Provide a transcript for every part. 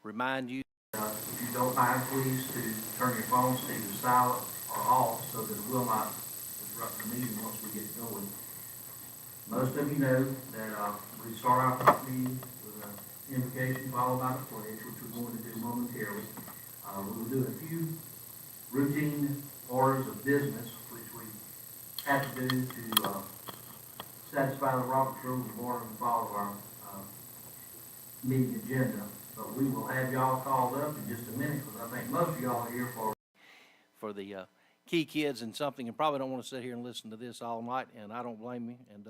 remind you. If you don't mind, please, to turn your phones to either silent or off so that it will not disrupt the meeting once we get going. Most of you know that we start our meeting with an invocation followed by the pledge, which we're going to do momentarily. We will do a few routine orders of business, which we have to do to satisfy the Robert's Rules of Order and follow our meeting agenda. But we will have y'all called up in just a minute, because I think most of y'all are here for the key kids and something, and probably don't want to sit here and listen to this all night, and I don't blame you. And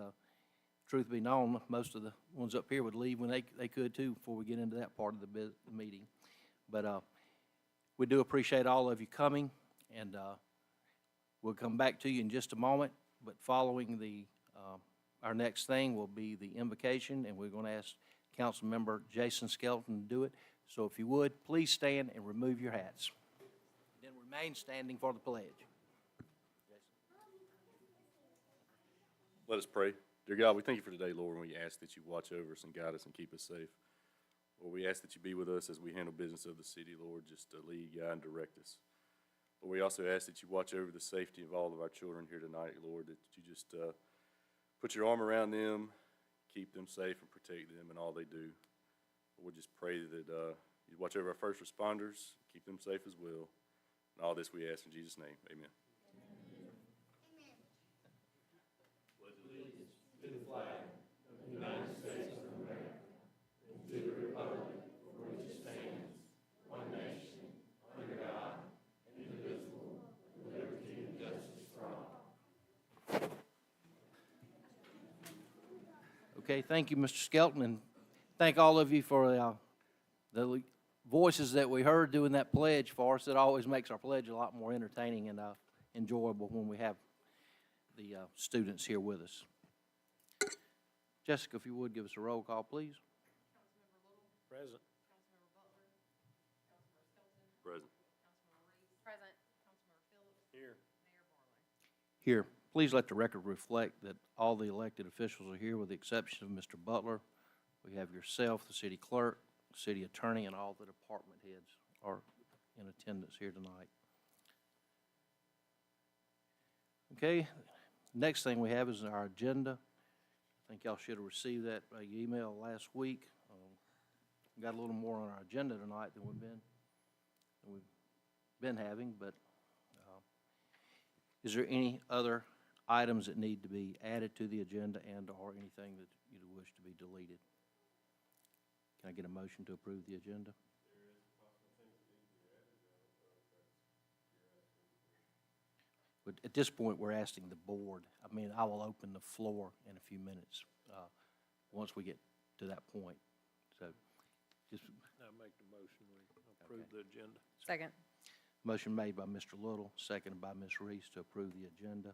truth be known, most of the ones up here would leave when they could too before we get into that part of the meeting. But we do appreciate all of you coming, and we'll come back to you in just a moment. But following the our next thing will be the invocation, and we're going to ask Council Member Jason Skelton to do it. So if you would, please stand and remove your hats. Then remain standing for the pledge. Let us pray. Dear God, we thank you for today, Lord, and we ask that you watch over us and guide us and keep us safe. Lord, we ask that you be with us as we handle business of the city, Lord, just to lead, guide, and direct us. Lord, we also ask that you watch over the safety of all of our children here tonight, Lord, that you just put your arm around them, keep them safe, and protect them in all they do. Lord, we just pray that you watch over our first responders, keep them safe as well. And all this we ask in Jesus' name. Amen. Okay, thank you, Mr. Skelton, and thank all of you for the voices that we heard doing that pledge for us. It always makes our pledge a lot more entertaining and enjoyable when we have the students here with us. Jessica, if you would, give us a roll call, please. Present. Present. Present. Councilmember Phillips. Here. Mayor Barley. Here. Please let the record reflect that all the elected officials are here with the exception of Mr. Butler. We have yourself, the city clerk, city attorney, and all the department heads are in attendance here tonight. Okay, next thing we have is our agenda. I think y'all should have received that by email last week. Got a little more on our agenda tonight than we've been having, but is there any other items that need to be added to the agenda and or anything that you wish to be deleted? Can I get a motion to approve the agenda? But at this point, we're asking the board. I mean, I will open the floor in a few minutes once we get to that point. So just I make the motion, we approve the agenda. Second. motion made by Mr. Little, seconded by Ms. Reese to approve the agenda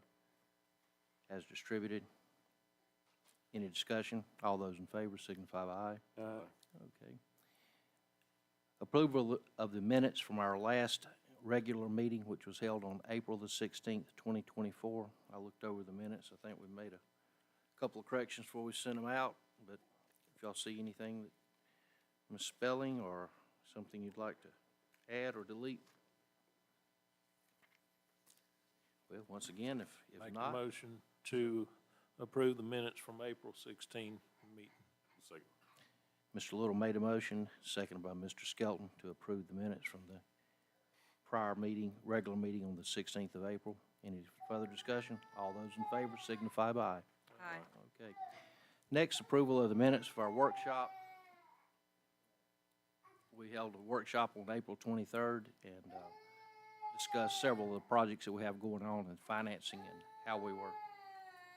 as distributed. Any discussion? All those in favor signify by aye. Aye. Okay. Approval of the minutes from our last regular meeting, which was held on April the 16th, 2024. I looked over the minutes. I think we made a couple of corrections before we sent them out, but if y'all see anything that misspelling or something you'd like to add or delete. Well, once again, if Make not. a motion to approve the minutes from April 16 meeting. Second. Mr. Little made a motion, seconded by Mr. Skelton, to approve the minutes from the prior meeting, regular meeting on the 16th of April. Any further discussion? All those in favor signify by aye. Aye. Okay. Next, approval of the minutes for our workshop. We held a workshop on April 23rd and discussed several of the projects that we have going on in financing and how we were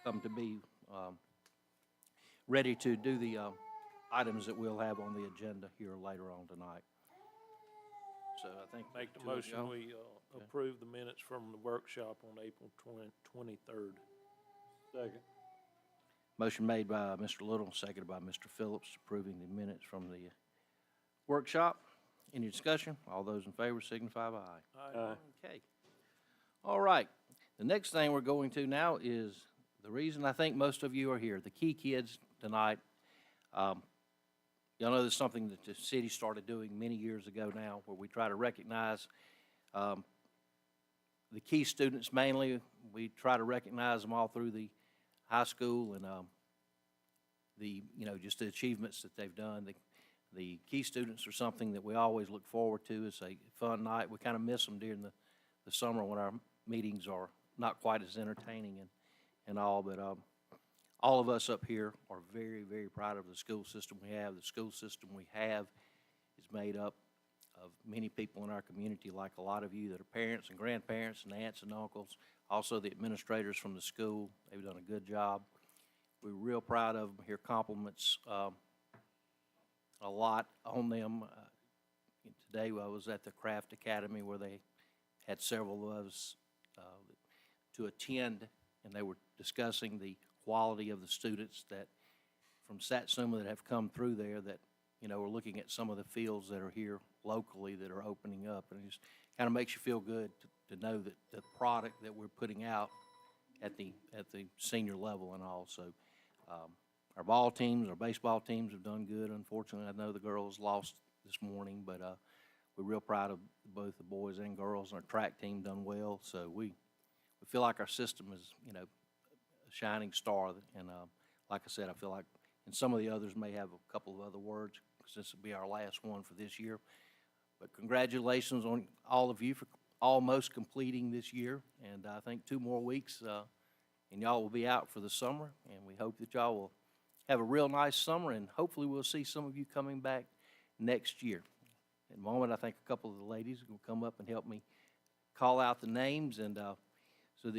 come to be ready to do the items that we'll have on the agenda here later on tonight. So I think Make the two of motion, y'all- we approve the minutes from the workshop on April 23rd. Second. Motion made by Mr. Little, seconded by Mr. Phillips, approving the minutes from the workshop. Any discussion? All those in favor signify by aye. Aye. Okay. All right. The next thing we're going to now is the reason I think most of you are here, the key kids tonight. y'all know there's something that the city started doing many years ago now, where we try to recognize the key students mainly. We try to recognize them all through the high school and just the achievements that they've done. The key students are something that we always look forward to. It's a fun night. We kind of miss them during the summer when our meetings are not quite as entertaining and all, but all of us up here are very, very proud of the school system we have. The school system we have is made up of many people in our community, like a lot of you that are parents and grandparents and aunts and uncles, also the administrators from the school. They've done a good job. We're real proud of them. Hear compliments a lot on them. Today I was at the Craft Academy where they had several of us to attend, and they were discussing the quality of the students that from Satsuma that have come through there, that we're looking at some of the fields that are here locally that are opening up, and it just kind of makes you feel good to know that the product that we're putting out at the senior level and all. So our ball teams, our baseball teams have done good. Unfortunately, I know the girls lost this morning, but we're real proud of both the boys and girls, and our track team done well. So we feel like our system is, a shining star. And like I said, I feel like, and some of the others may have a couple of other words, because this will be our last one for this year. But congratulations on all of you for almost completing this year. And I think 2 more weeks, and y'all will be out for the summer. And we hope that y'all will have a real nice summer, and hopefully we'll see some of you coming back next year. In a moment, I think a couple of the ladies will come up and help me call out the names. And so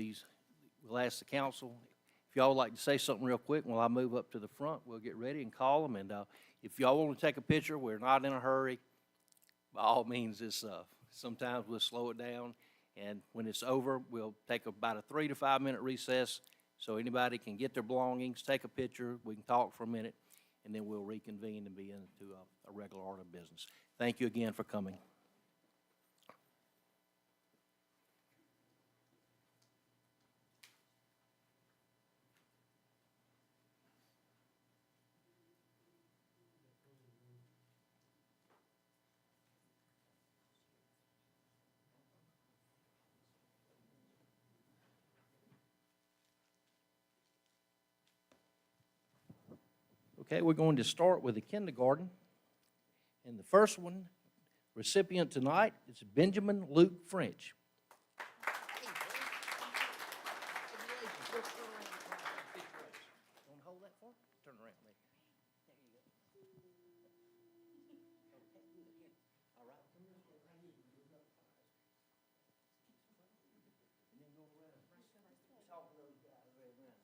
we'll ask the council, if y'all would like to say something real quick while I move up to the front, we'll get ready and call them. And if y'all want to take a picture, we're not in a hurry. By all means, sometimes we'll slow it down. And when it's over, we'll take about a 3 to 5 minute recess so anybody can get their belongings, take a picture, we can talk for a minute, and then we'll reconvene and be into a regular order of business. Thank you again for coming. Okay, we're going to start with the kindergarten. And the first one, recipient tonight, is Benjamin Luke French. Want to hold that for? Turn around there. There you go. All right. And then go around. Talk to those guys right around.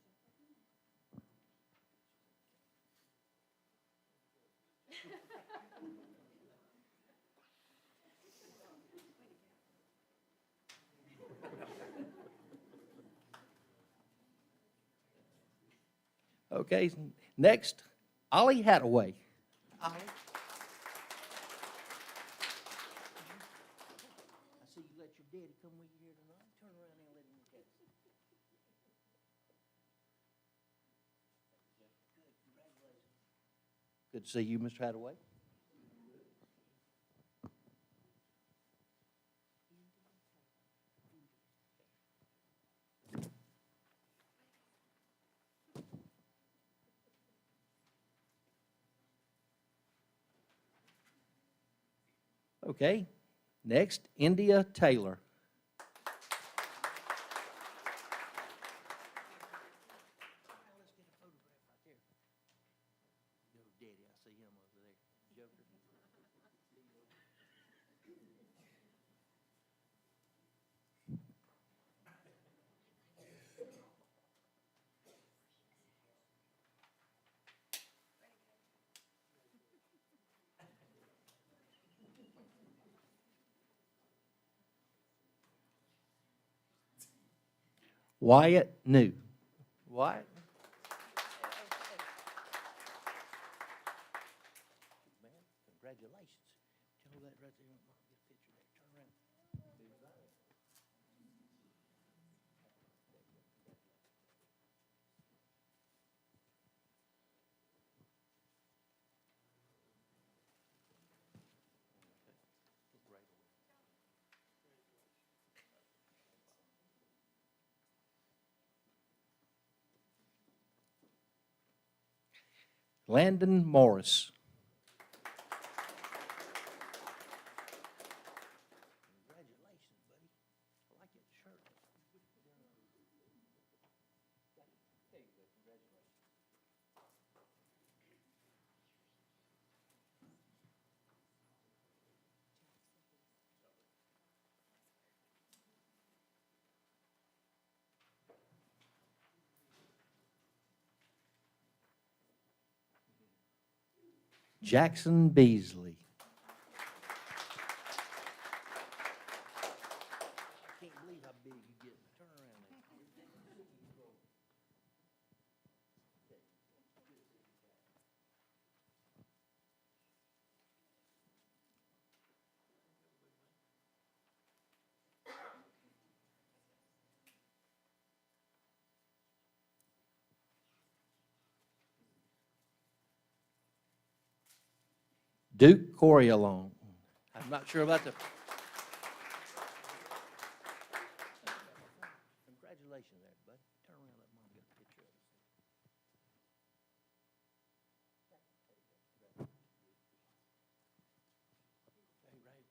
Okay, next, Ollie Hadaway. Ollie. I see you let your daddy come with you here tonight. Turn around and let him look at you. Good, congratulations. Good to see you, Mr. Hadaway. Okay, next, India Taylor. Let's get a photograph right there. Yo, Daddy, I see him over there. Joker. Wyatt New. Wyatt? Man, congratulations. Tell that right there. Get a picture there. Turn around. Landon Morris. Congratulations, buddy. I like your shirt. There you go, congratulations. Jackson Beasley. I can't believe how big you get. Turn around there. Duke Corrielon. I'm not sure about the. Congratulations there, bud. Turn around, let Mom get a picture of you. Hey, Ray.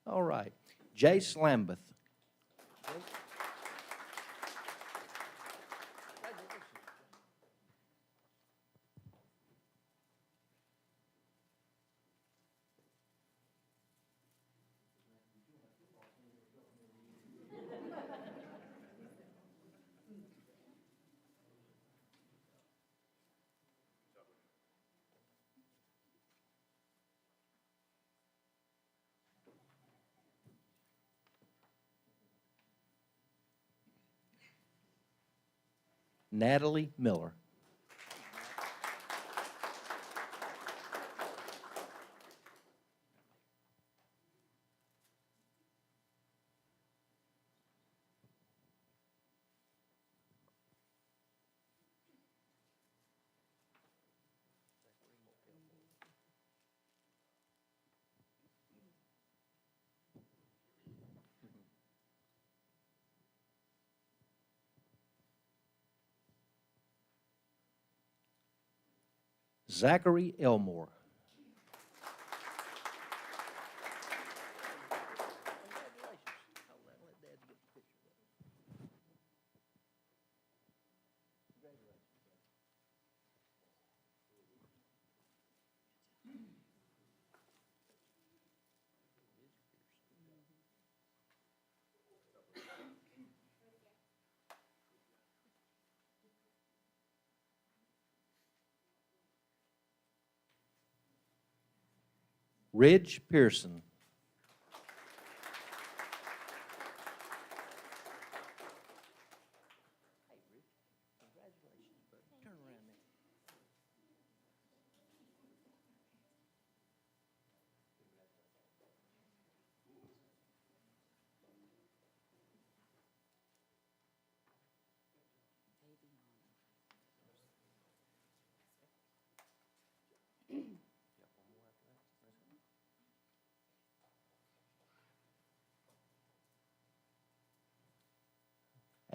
All right. Jace Lambeth. Natalie Miller. Zachary Elmore. Ridge Pearson.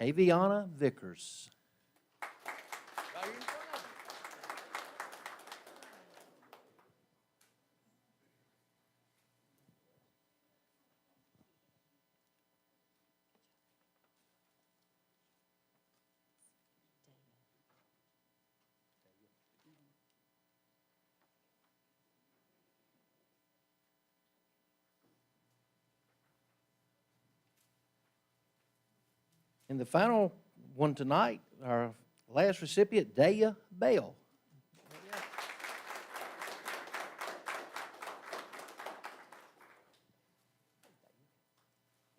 Aviana Vickers. And the final one tonight, our last recipient, Daya Bell.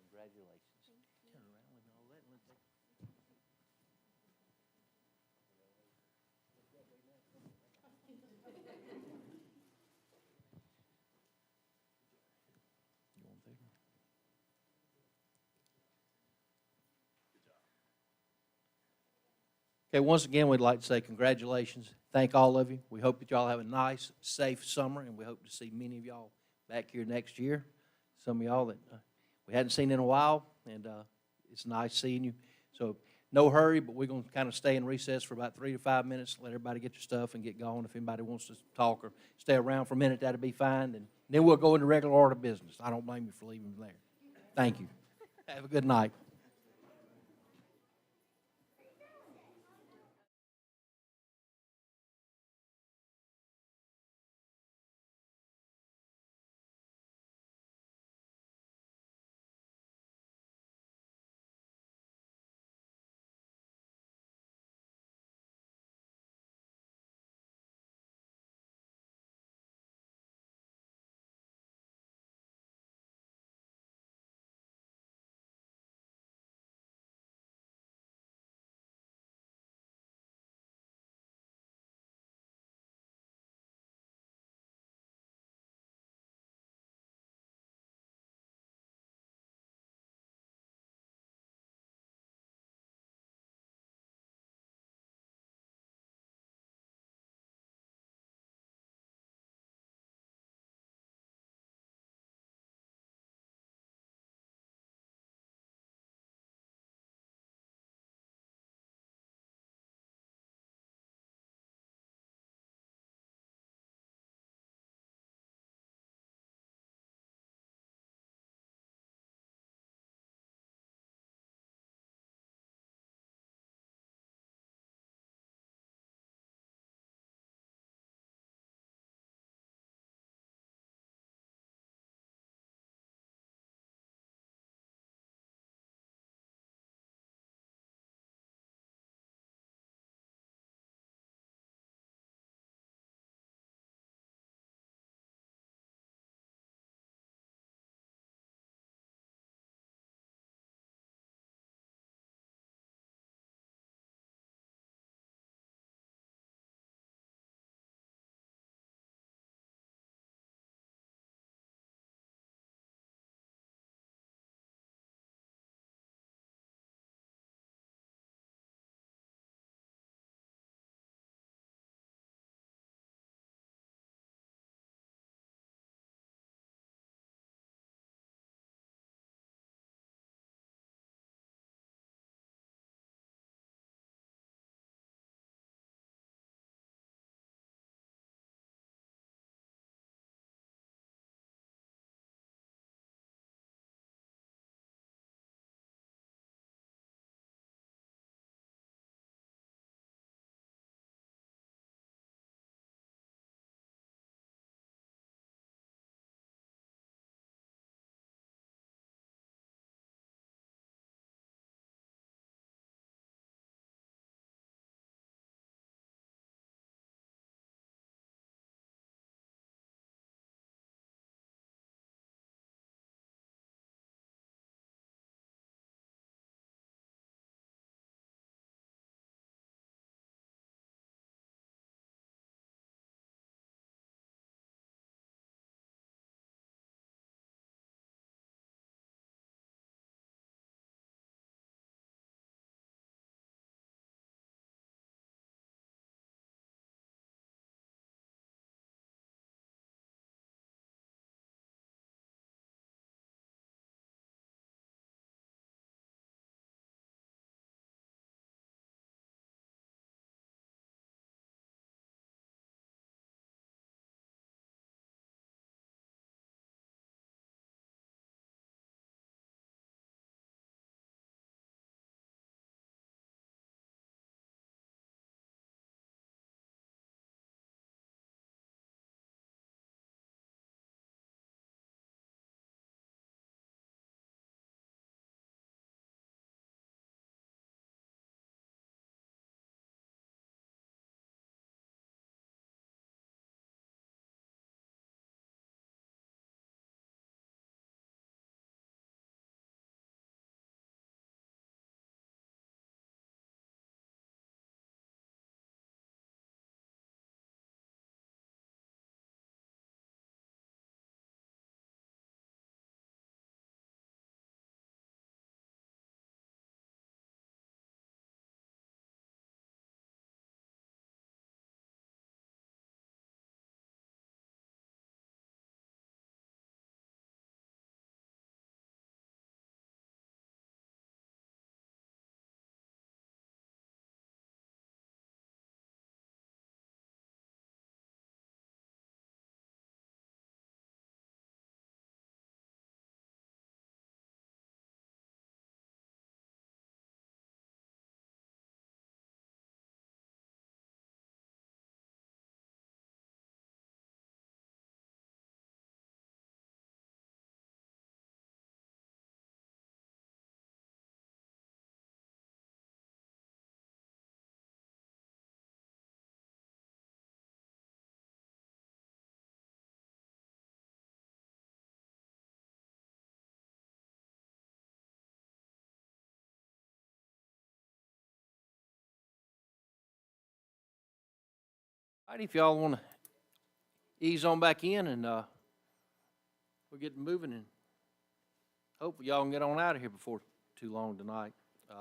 Congratulations. Turn around and all that. You want there? Okay, once again, we'd like to say congratulations. Thank all of you. We hope that y'all have a nice, safe summer, and we hope to see many of y'all back here next year. Some of y'all that we hadn't seen in a while, and it's nice seeing you. So no hurry, but we're going to kind of stay in recess for about 3 to 5 minutes, let everybody get your stuff and get going. If anybody wants to talk or stay around for a minute, that'd be fine. And then we'll go into regular order of business. I don't blame you for leaving there. Thank you. Have a good night. All right, if y'all want to ease on back in and we're getting moving and hopefully y'all can get on out of here before too long tonight. That's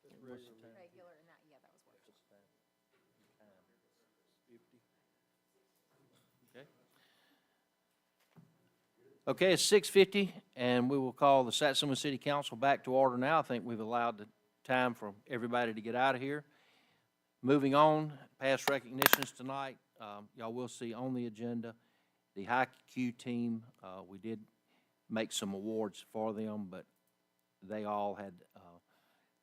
for the, regular meeting. Regular and that, yeah, that was workshop. Okay, it's 6:50, and we will call the Satsuma City Council back to order now. I think we've allowed the time for everybody to get out of here. Moving on, past recognitions tonight. Y'all will see on the agenda, the high Q team, we did make some awards for them, but they all had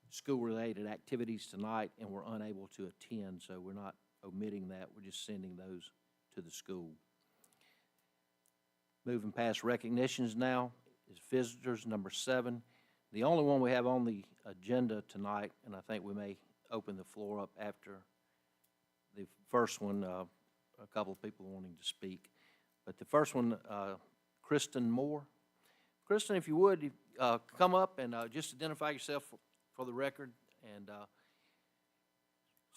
school-related activities tonight and were unable to attend, so we're not omitting that. We're just sending those to the school. Moving past recognitions now is visitors, number 7. The only one we have on the agenda tonight, and I think we may open the floor up after the first one, a couple of people wanting to speak. But the first one, Kristen Moore. Kristen, if you would, come up and just identify yourself for the record and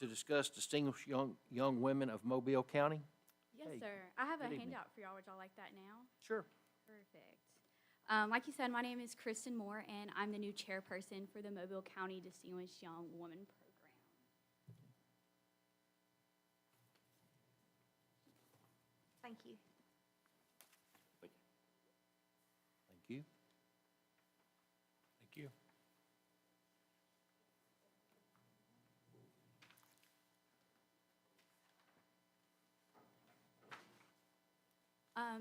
to discuss distinguished young women of Mobile County. Yes, Hey, sir. I have a good evening. handout for y'all. Would y'all like that now? Sure. Perfect. Like you said, my name is Kristen Moore, and I'm the new chairperson for the Mobile County Distinguished Young Woman Program. Thank you. Thank you. Thank you.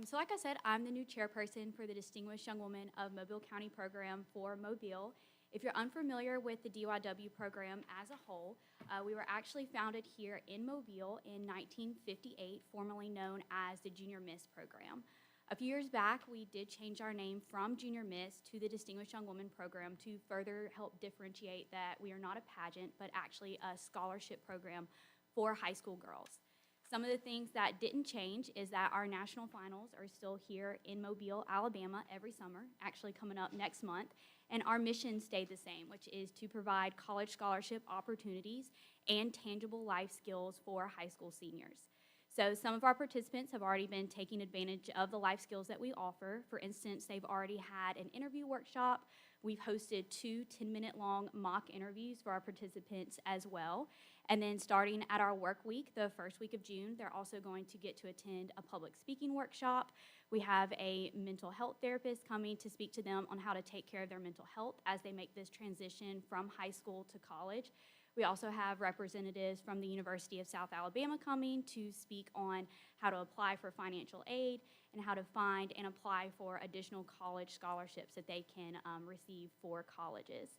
So like I said, I'm the new chairperson for the Distinguished Young Woman of Mobile County program for Mobile. If you're unfamiliar with the DYW program as a whole, we were actually founded here in Mobile in 1958, formerly known as the Junior Miss program. A few years back, we did change our name from Junior Miss to the Distinguished Young Woman program to further help differentiate that we are not a pageant, but actually a scholarship program for high school girls. Some of the things that didn't change is that our national finals are still here in Mobile, Alabama every summer, actually coming up next month, and our mission stayed the same, which is to provide college scholarship opportunities and tangible life skills for high school seniors. So some of our participants have already been taking advantage of the life skills that we offer. For instance, they've already had an interview workshop. We've hosted 2 10-minute long mock interviews for our participants as well. And then starting at our work week, the first week of June, they're also going to get to attend a public speaking workshop. We have a mental health therapist coming to speak to them on how to take care of their mental health as they make this transition from high school to college. We also have representatives from the University of South Alabama coming to speak on how to apply for financial aid and how to find and apply for additional college scholarships that they can receive for colleges.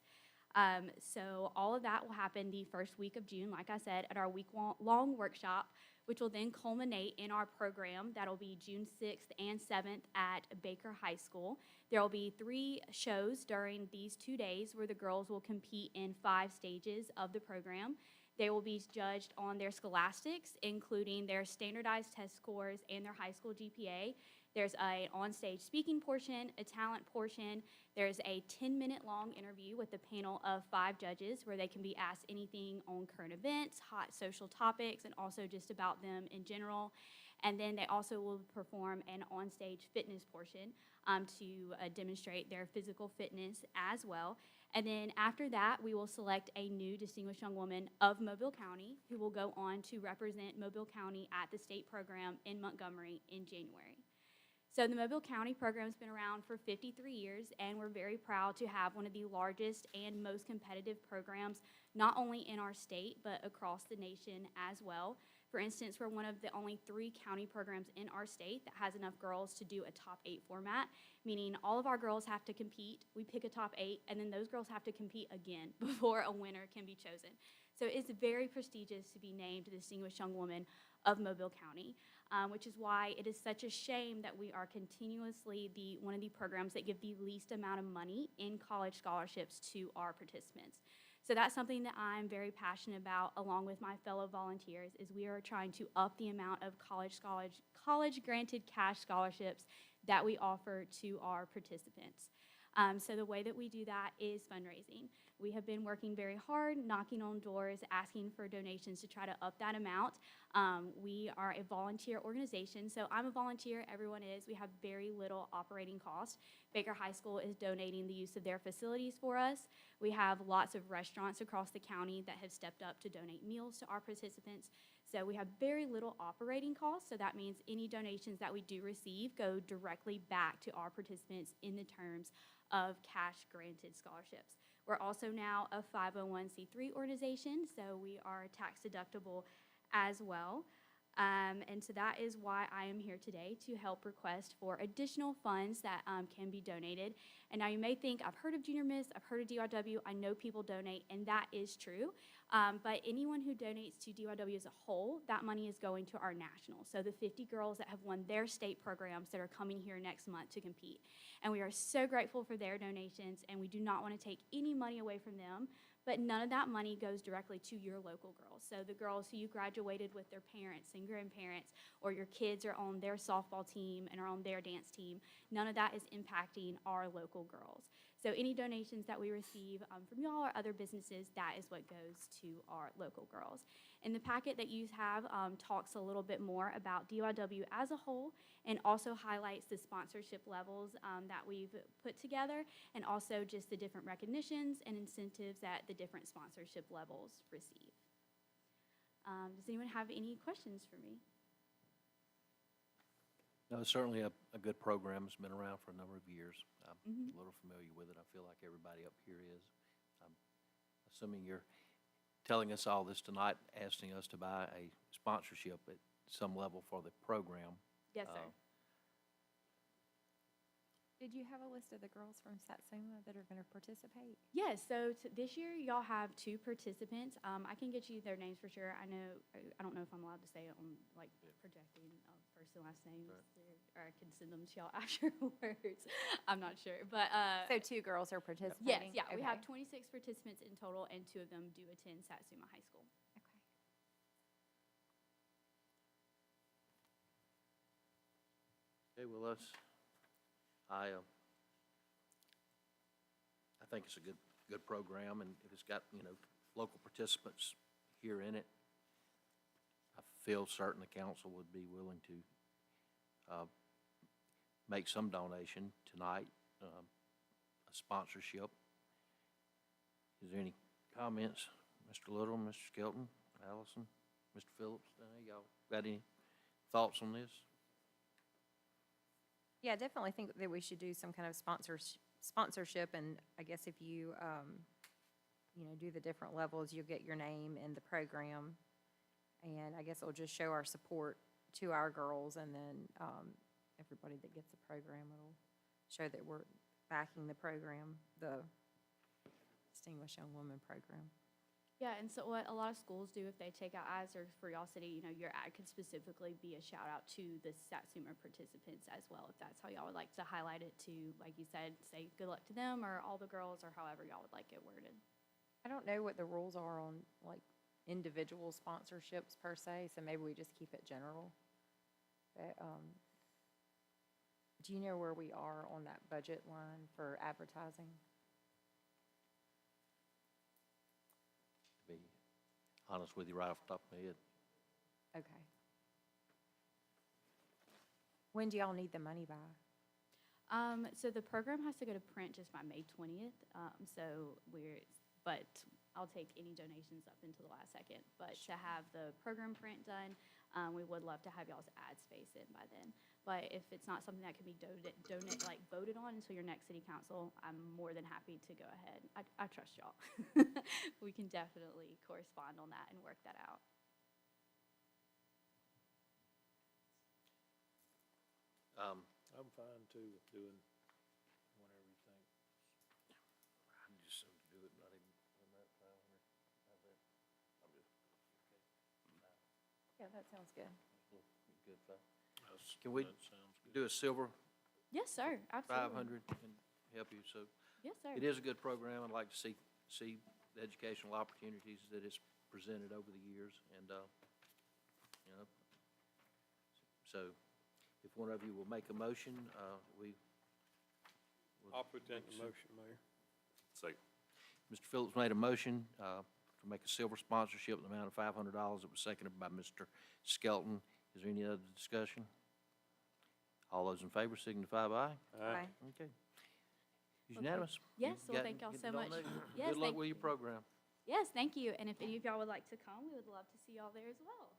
So all of that will happen the first week of June, like I said, at our week-long workshop, which will then culminate in our program. That'll be June 6th and 7th at Baker High School. There will be 3 shows during these 2 days where the girls will compete in 5 stages of the program. They will be judged on their scholastics, including their standardized test scores and their high school GPA. There's an on-stage speaking portion, a talent portion. There's a 10-minute long interview with a panel of 5 judges where they can be asked anything on current events, hot social topics, and also just about them in general. And then they also will perform an on-stage fitness portion to demonstrate their physical fitness as well. And then after that, we will select a new Distinguished Young Woman of Mobile County who will go on to represent Mobile County at the state program in Montgomery in January. So the Mobile County program has been around for 53 years, and we're very proud to have one of the largest and most competitive programs, not only in our state, but across the nation as well. For instance, we're one of the only 3 county programs in our state that has enough girls to do a top 8 format, meaning all of our girls have to compete. We pick a top 8, and then those girls have to compete again before a winner can be chosen. So it's very prestigious to be named Distinguished Young Woman of Mobile County, which is why it is such a shame that we are continuously one of the programs that give the least amount of money in college scholarships to our participants. So that's something that I'm very passionate about, along with my fellow volunteers, is we are trying to up the amount of college granted cash scholarships that we offer to our participants. So the way that we do that is fundraising. We have been working very hard, knocking on doors, asking for donations to try to up that amount. We are a volunteer organization, so I'm a volunteer, everyone is. We have very little operating cost. Baker High School is donating the use of their facilities for us. We have lots of restaurants across the county that have stepped up to donate meals to our participants. So we have very little operating costs, so that means any donations that we do receive go directly back to our participants in the terms of cash granted scholarships. We're also now a 501c3 organization, so we are tax deductible as well. And so that is why I am here today, to help request for additional funds that can be donated. And now you may think, I've heard of Junior Miss, I've heard of DYW, I know people donate, and that is true. But anyone who donates to DYW as a whole, that money is going to our national. So the 50 girls that have won their state programs that are coming here next month to compete. And we are so grateful for their donations, and we do not want to take any money away from them. But none of that money goes directly to your local girls. So the girls who you graduated with their parents and grandparents, or your kids are on their softball team and are on their dance team, none of that is impacting our local girls. So any donations that we receive from y'all or other businesses, that is what goes to our local girls. And the packet that you have talks a little bit more about DYW as a whole, and also highlights the sponsorship levels that we've put together, and also just the different recognitions and incentives that the different sponsorship levels receive. Does anyone have any questions for me? No, it's certainly a good program. It's been around for a number of years. I'm a little familiar with it. I feel like everybody up here is. I'm assuming you're telling us all this tonight, asking us to buy a sponsorship at some level for the program. Yes, sir. Did you have a list of the girls from Satsuma that are going to participate? Yes, so this year y'all have 2 participants. I can get you their names for sure. I don't know if I'm allowed to say it on like projecting first and last names, or I can send them to y'all afterwards. I'm not sure, but So 2 girls are participating? yes, yeah, we have Okay. 26 participants in total, and 2 of them do attend Satsuma High School. Okay, well, I think it's a good program, and if it's got, local participants here in it, I feel certain the council would be willing to make some donation tonight, a sponsorship. Is there any comments? Mr. Little, Mr. Skelton, Allison, Mr. Phillips, y'all got any thoughts on this? Yeah, I definitely think that we should do some kind of sponsorship, and I guess if you, do the different levels, you'll get your name in the program, and I guess it'll just show our support to our girls, and then everybody that gets the program, it'll show that we're backing the program, the Distinguished Young Woman program. Yeah, and so what a lot of schools do if they take out ads, or for y'all city, your ad could specifically be a shout out to the Satsuma participants as well, if that's how y'all would like to highlight it to, like you said, say good luck to them or all the girls, or however y'all would like it worded. I don't know what the rules are on, like, individual sponsorships per se, so maybe we just keep it general. But, do you know where we are on that budget line for advertising? To be honest with you, right off the top of my head. Okay. When do y'all need the money by? So the program has to go to print just by May 20th. But I'll take any donations up until the last second. But to have the program print done, we would love to have y'all's ad space in by then. But if it's not something that can be voted on until your next city council, I'm more than happy to go ahead. I trust y'all. We can definitely correspond on that and work that out. I'm fine too with doing whenever you think. I just do it, not even on that 500. How's that? I'm just, Yeah, that sounds good. good. Can we That sounds good. do a silver Yes, sir, absolutely. 500 and help you? So Yes, sir. it is a good program. I'd like to see the educational opportunities that it's presented over the years, and so if one of you will make a motion, we. I'll present the motion, Mayor. Second. Mr. Phillips made a motion to make a silver sponsorship in the amount of $500. It was seconded by Mr. Skelton. Is there any other discussion? All those in favor signify by aye. Aye. Okay. It's Well, unanimous. yes, You've well, got- thank y'all get so to much. donate. Yes, Good luck thank with your you. program. Yes, thank you. And if any of y'all would like to come, we would love to see y'all there as well.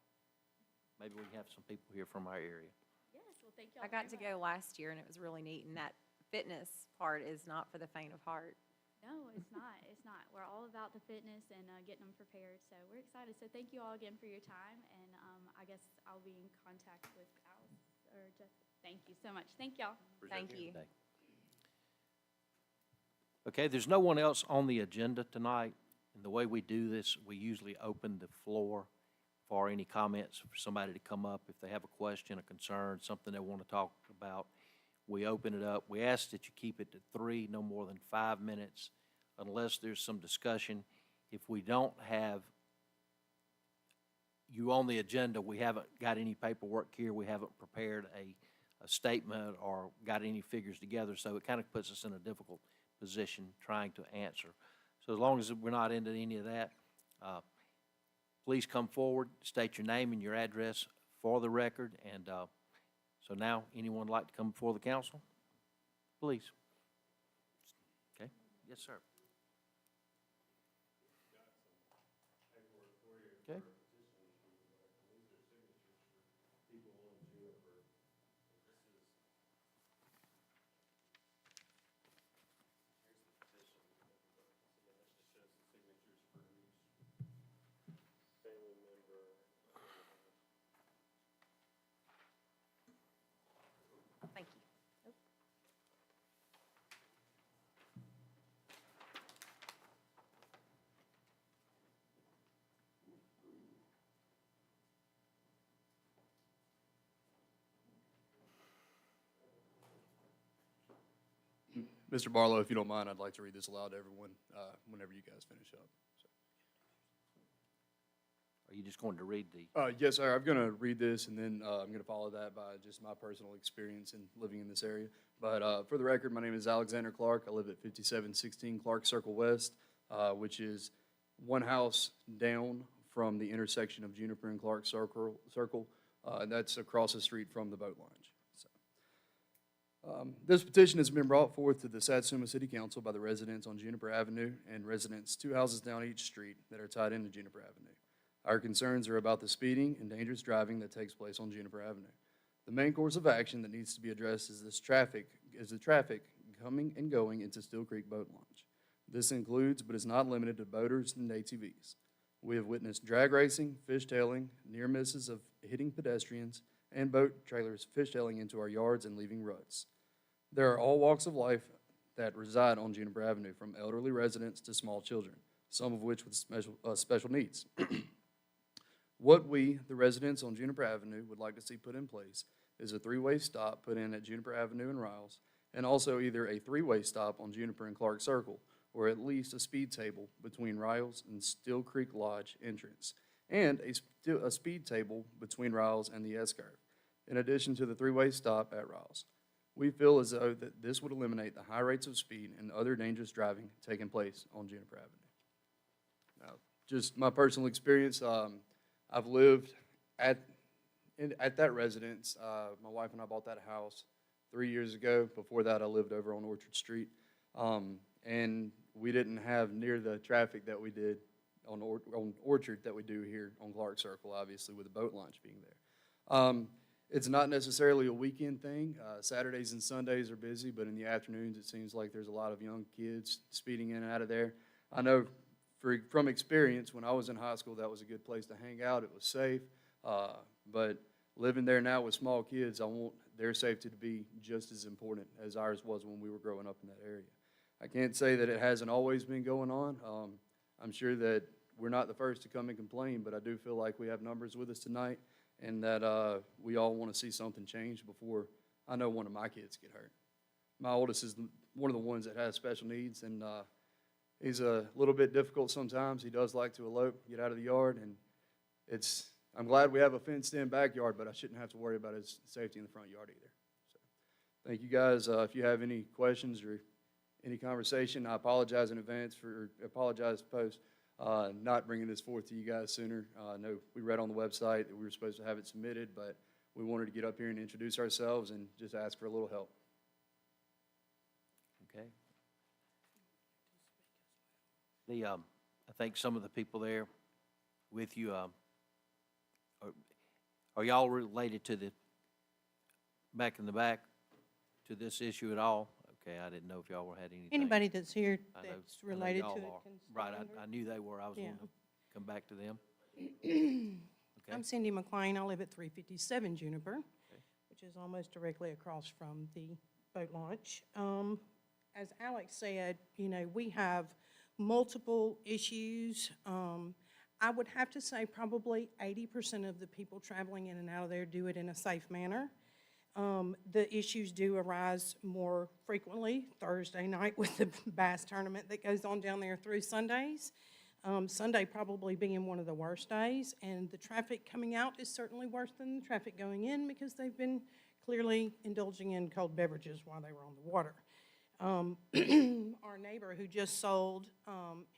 Maybe we can have some people here from our area. Yes, well, thank y'all I got very to much. go last year, and it was really neat, and that fitness part is not for the faint of heart. No, it's not. It's not. We're all about the fitness and getting them prepared. So we're excited. So thank you all again for your time. And I guess I'll be in contact with Alice or Jeff. Thank you so much. Thank y'all. Thank you. Today. Okay, there's no one else on the agenda tonight. And the way we do this, we usually open the floor for any comments, for somebody to come up. If they have a question, a concern, something they want to talk about, we open it up. We ask that you keep it to 3, no more than 5 minutes, unless there's some discussion. If we don't have you on the agenda, we haven't got any paperwork here, we haven't prepared a statement or got any figures together, so it kind of puts us in a difficult position trying to answer. So as long as we're not into any of that, please come forward, state your name and your address for the record, and so now, anyone like to come before the council? Please. Okay, yes, sir. Okay. Thank you. Mr. Barlow, if you don't mind, I'd like to read this aloud to everyone whenever you guys finish up. Are you just going to read the? Yes, sir. I'm going to read this, and then I'm going to follow that by just my personal experience in living in this area. But for the record, my name is Alexander Clark. I live at 5716 Clark Circle West, which is one house down from the intersection of Juniper and Clark Circle, and that's across the street from the boat launch. This petition has been brought forth to the Satsuma City Council by the residents on Juniper Avenue and residents 2 houses down each street that are tied into Juniper Avenue. Our concerns are about the speeding and dangerous driving that takes place on Juniper Avenue. The main course of action that needs to be addressed is the traffic coming and going into Steel Creek Boat Launch. This includes, but is not limited to, boaters and ATVs. We have witnessed drag racing, fishtailing, near misses of hitting pedestrians, and boat trailers fishtailing into our yards and leaving ruts. There are all walks of life that reside on Juniper Avenue, from elderly residents to small children, some of which with special needs. What we, the residents on Juniper Avenue, would like to see put in place is a 3-way stop put in at Juniper Avenue and Riles, and also either a 3-way stop on Juniper and Clark Circle, or at least a speed table between Riles and Steel Creek Lodge entrance, and a speed table between Riles and the S-curve, in addition to the 3-way stop at Riles. We feel as though that this would eliminate the high rates of speed and other dangerous driving taking place on Juniper Avenue. Now, just my personal experience, I've lived at that residence. My wife and I bought that house 3 years ago. Before that, I lived over on Orchard Street. And we didn't have near the traffic that we did on Orchard that we do here on Clark Circle, obviously, with the boat launch being there. It's not necessarily a weekend thing. Saturdays and Sundays are busy, but in the afternoons, it seems like there's a lot of young kids speeding in and out of there. I know from experience, when I was in high school, that was a good place to hang out. It was safe. But living there now with small kids, I want their safety to be just as important as ours was when we were growing up in that area. I can't say that it hasn't always been going on. I'm sure that we're not the first to come and complain, but I do feel like we have numbers with us tonight, and that we all want to see something change before I know one of my kids get hurt. My oldest is one of the ones that has special needs, and he's a little bit difficult sometimes. He does like to elope, get out of the yard, and I'm glad we have a fenced-in backyard, but I shouldn't have to worry about his safety in the front yard either. So, thank you guys. If you have any questions or any conversation. I apologize in advance apologize post, not bringing this forth to you guys sooner. I know we read on the website that we were supposed to have it submitted, but we wanted to get up here and introduce ourselves and just ask for a little help. Okay. I think some of the people there with you, are y'all related to back in the back, to this issue at all? Okay, I didn't know if y'all had anything. Anybody that's here I know- that's I know related y'all to it are. can Right, stand I knew they were. I was Yeah. going to come back to them. Okay. I'm Cindy McLean. I live at 357 Juniper, Okay. which is almost directly across from the boat launch. As Alex said, you know, we have multiple issues. I would have to say probably 80% of the people traveling in and out of there do it in a safe manner. The issues do arise more frequently Thursday night with the bass tournament that goes on down there through Sundays. Sunday probably being one of the worst days, and the traffic coming out is certainly worse than the traffic going in because they've been clearly indulging in cold beverages while they were on the water. Our neighbor who just sold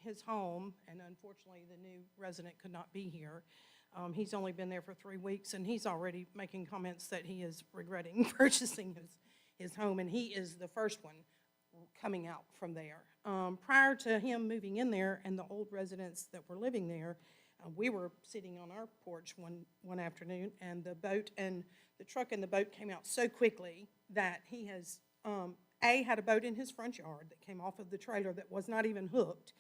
his home, and unfortunately the new resident could not be here, he's only been there for 3 weeks, and he's already making comments that he is regretting purchasing his home, and he is the first one coming out from there. Prior to him moving in there and the old residents that were living there, we were sitting on our porch one afternoon, and the truck and the boat came out so quickly that he has, had a boat in his front yard that came off of the trailer that was not even hooked.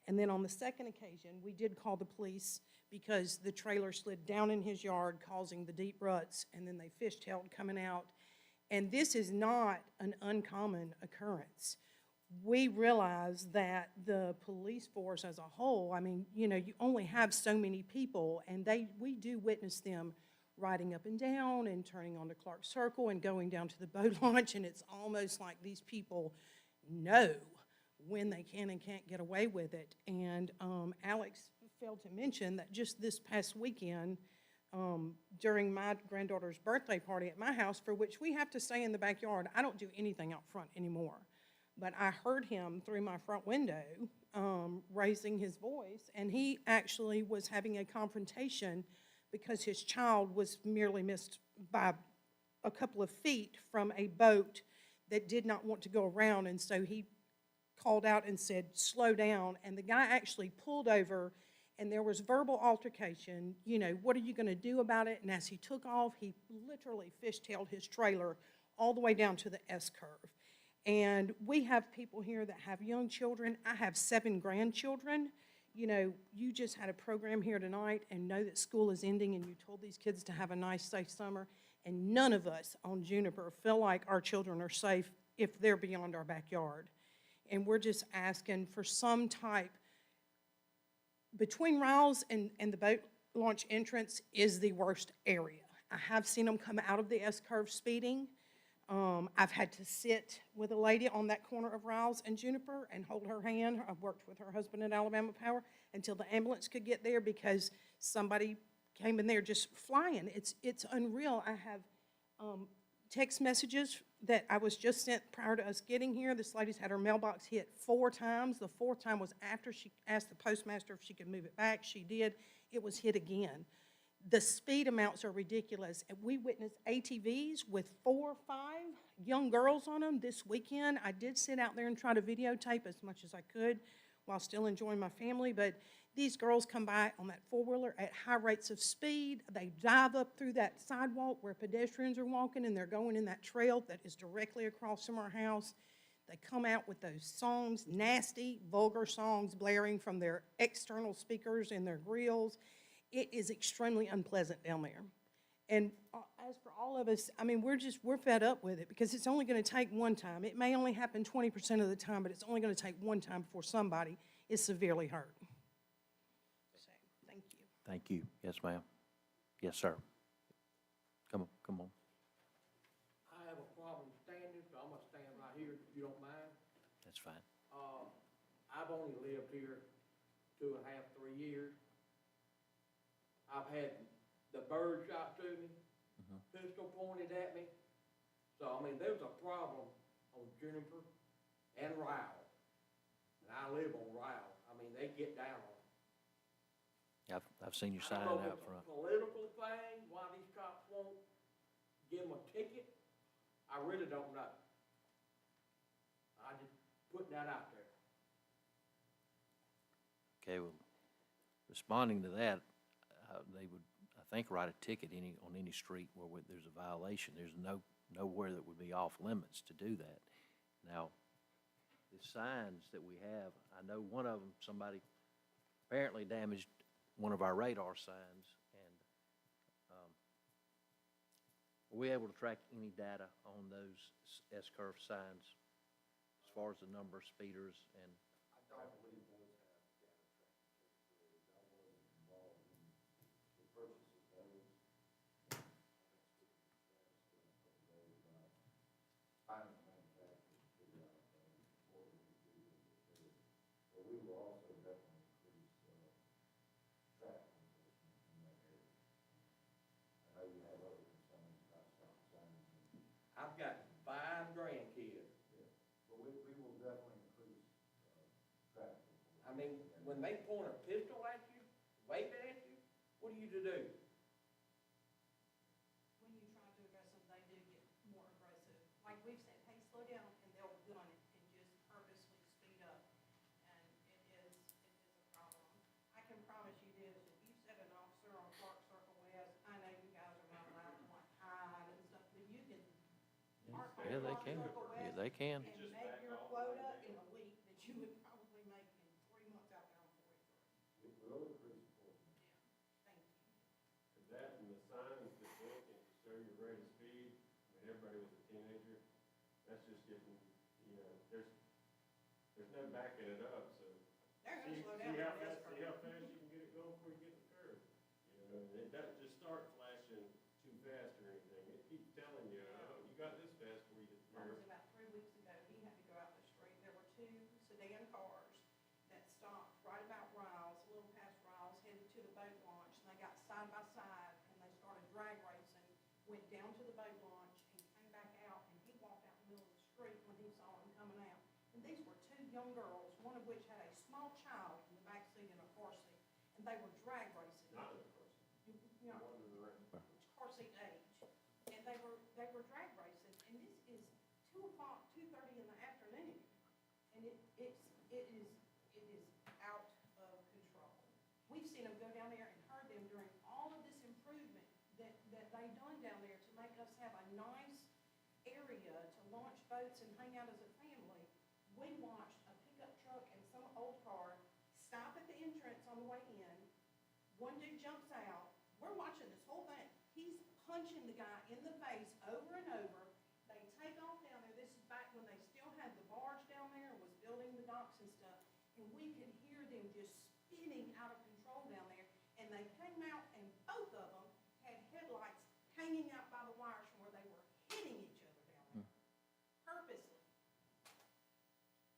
And then on the second occasion, we did call the police because the trailer slid down in his yard, causing the deep ruts, and then they fishtailed coming out. And this is not an uncommon occurrence. We realize that the police force as a whole, I mean, you know, you only have so many people, and we do witness them riding up and down and turning onto Clark Circle and going down to the boat launch, and it's almost like these people know when they can and can't get away with it. And Alex failed to mention that just this past weekend, during my granddaughter's birthday party at my house, for which we have to stay in the backyard, I don't do anything out front anymore. But I heard him through my front window raising his voice, and he actually was having a confrontation because his child was merely missed by a couple of feet from a boat that did not want to go around, and so he called out and said, "Slow down," and the guy actually pulled over, and there was verbal altercation, you know, what are you going to do about it? And as he took off, he literally fishtailed his trailer all the way down to the S-curve. And we have people here that have young children. I have 7 grandchildren. You know, you just had a program here tonight and know that school is ending, and you told these kids to have a nice, safe summer, and none of us on Juniper feel like our children are safe if they're beyond our backyard. And we're just asking for some type, between Riles and the boat launch entrance is the worst area. I have seen them come out of the S-curve speeding. I've had to sit with a lady on that corner of Riles and Juniper and hold her hand. I've worked with her husband at Alabama Power until the ambulance could get there because somebody came in there just flying. It's unreal. I have text messages that I was just sent prior to us getting here. This lady's had her mailbox hit 4 times. The 4th time was after she asked the postmaster if she could move it back. She did. It was hit again. The speed amounts are ridiculous. And we witnessed ATVs with 4 or 5 young girls on them this weekend. I did sit out there and try to videotape as much as I could while still enjoying my family, but these girls come by on that 4-wheeler at high rates of speed. They dive up through that sidewalk where pedestrians are walking, and they're going in that trail that is directly across from our house. They come out with those songs, nasty, vulgar songs blaring from their external speakers in their grills. It is extremely unpleasant down there. And as for all of us, I mean, we're fed up with it because it's only going to take one time. It may only happen 20% of the time, but it's only going to take one time before somebody is severely hurt. So, thank you. Thank you. Yes, ma'am. Yes, sir. Come on. I have a problem standing, so I'm gonna stand right here if you don't mind. That's fine. I've only lived here 2.5, 3 years. I've had the bird shot to me, pistol pointed at me. So, I mean, there's a problem on Juniper and Ryle. And I live on Ryle. I mean, they get down on it. I've seen your I sign don't know if out it's front. a political thing, why these cops won't give them a ticket. I really don't know. I just putting that out there. Okay, well, responding to that, they would, I think, write a ticket on any street where there's a violation. There's nowhere that would be off limits to do that. Now, the signs that we have, I know one of them, somebody apparently damaged one of our radar signs, and were we able to track any data on those S-curve signs as far as the number of speeders and? I've got 5 grandkids. I mean, when they point a pistol at you, wave it at you, what are you to do? When you try to address them, they do get more aggressive. Like we've said, hey, slow down, and they'll gun it and just purposely speed up. And it is a problem. I can promise you this, if you set an officer on Clark Circle West, I know you guys are not allowed to like hide and stuff, but you can park on Yeah, they Clark can. Circle Yeah, West they can. and make your quota in a week that you would probably make in 3 months out there on 43. Thank you. That and the signs that blink and show your rate of speed, when everybody was a teenager, that's just getting, there's no backing it up, so. They're gonna See slow down. how on this fast, curve. see how fast you can get it going before you get the curve. And it doesn't just start flashing too fast or anything, it keeps telling you, oh, you got this fast before you get the That curve. was about 3 weeks ago, he had to go out the street, there were 2 sedan cars that stopped right about Riles, a little past Riles, headed to the boat launch, and they got side by side, and they started drag racing, went down to the boat launch, and came back out, and he walked out in the middle of the street when he saw them coming out. And these were 2 young girls, one of which had a small child in the back seat in a car seat, and they were drag racing. Not in the person, You know, one in the ring. car seat age, and they were drag racing, and this is 2 o'clock, 2:30 in the afternoon, and it is out of control. We've seen them go down there and heard them during all of this improvement that they done down there to make us have a nice area to launch boats and hang out as a family. We watched a pickup truck and some old car stop at the entrance on the way in. One dude jumps out. We're watching this whole thing. He's punching the guy in the face over and over. They take off down there. This is back when they still had the barge down there and was building the docks and stuff. And we could hear them just spinning out of control down there. And they came out, and both of them had headlights hanging out by the wires from where they were hitting each other down there. Purposely.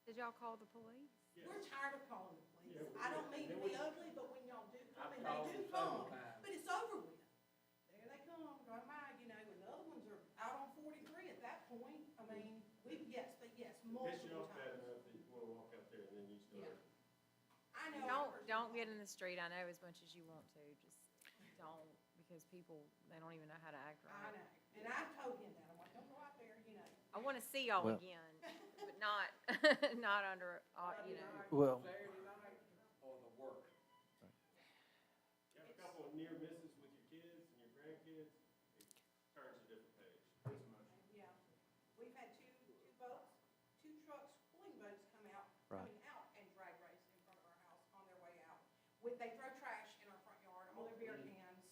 Did y'all call the police? We're tired of calling the police. Yeah, I don't mean to be ugly, but when y'all do come, and they do come, but it's over with. There they come, right by, and the other ones are out on 43 at that point. I mean, yes, Piss you multiple off bad times. enough that you wanna walk out there and then you start. I know. Don't get in the street, I know as much as you want to, just don't, because people, they don't even know how to act I right. know, and I've told him that, I'm like, don't go out there, I wanna see y'all Well- again, but not, not under, Well, Saturday night or the work. You have a couple of near misses with your kids and your grandkids, it turns a different page. Yeah. We've had two boats, 2 trucks, pulling boats coming out and drag race in front of our house on their way out. They throw trash in our front yard, all their beer cans.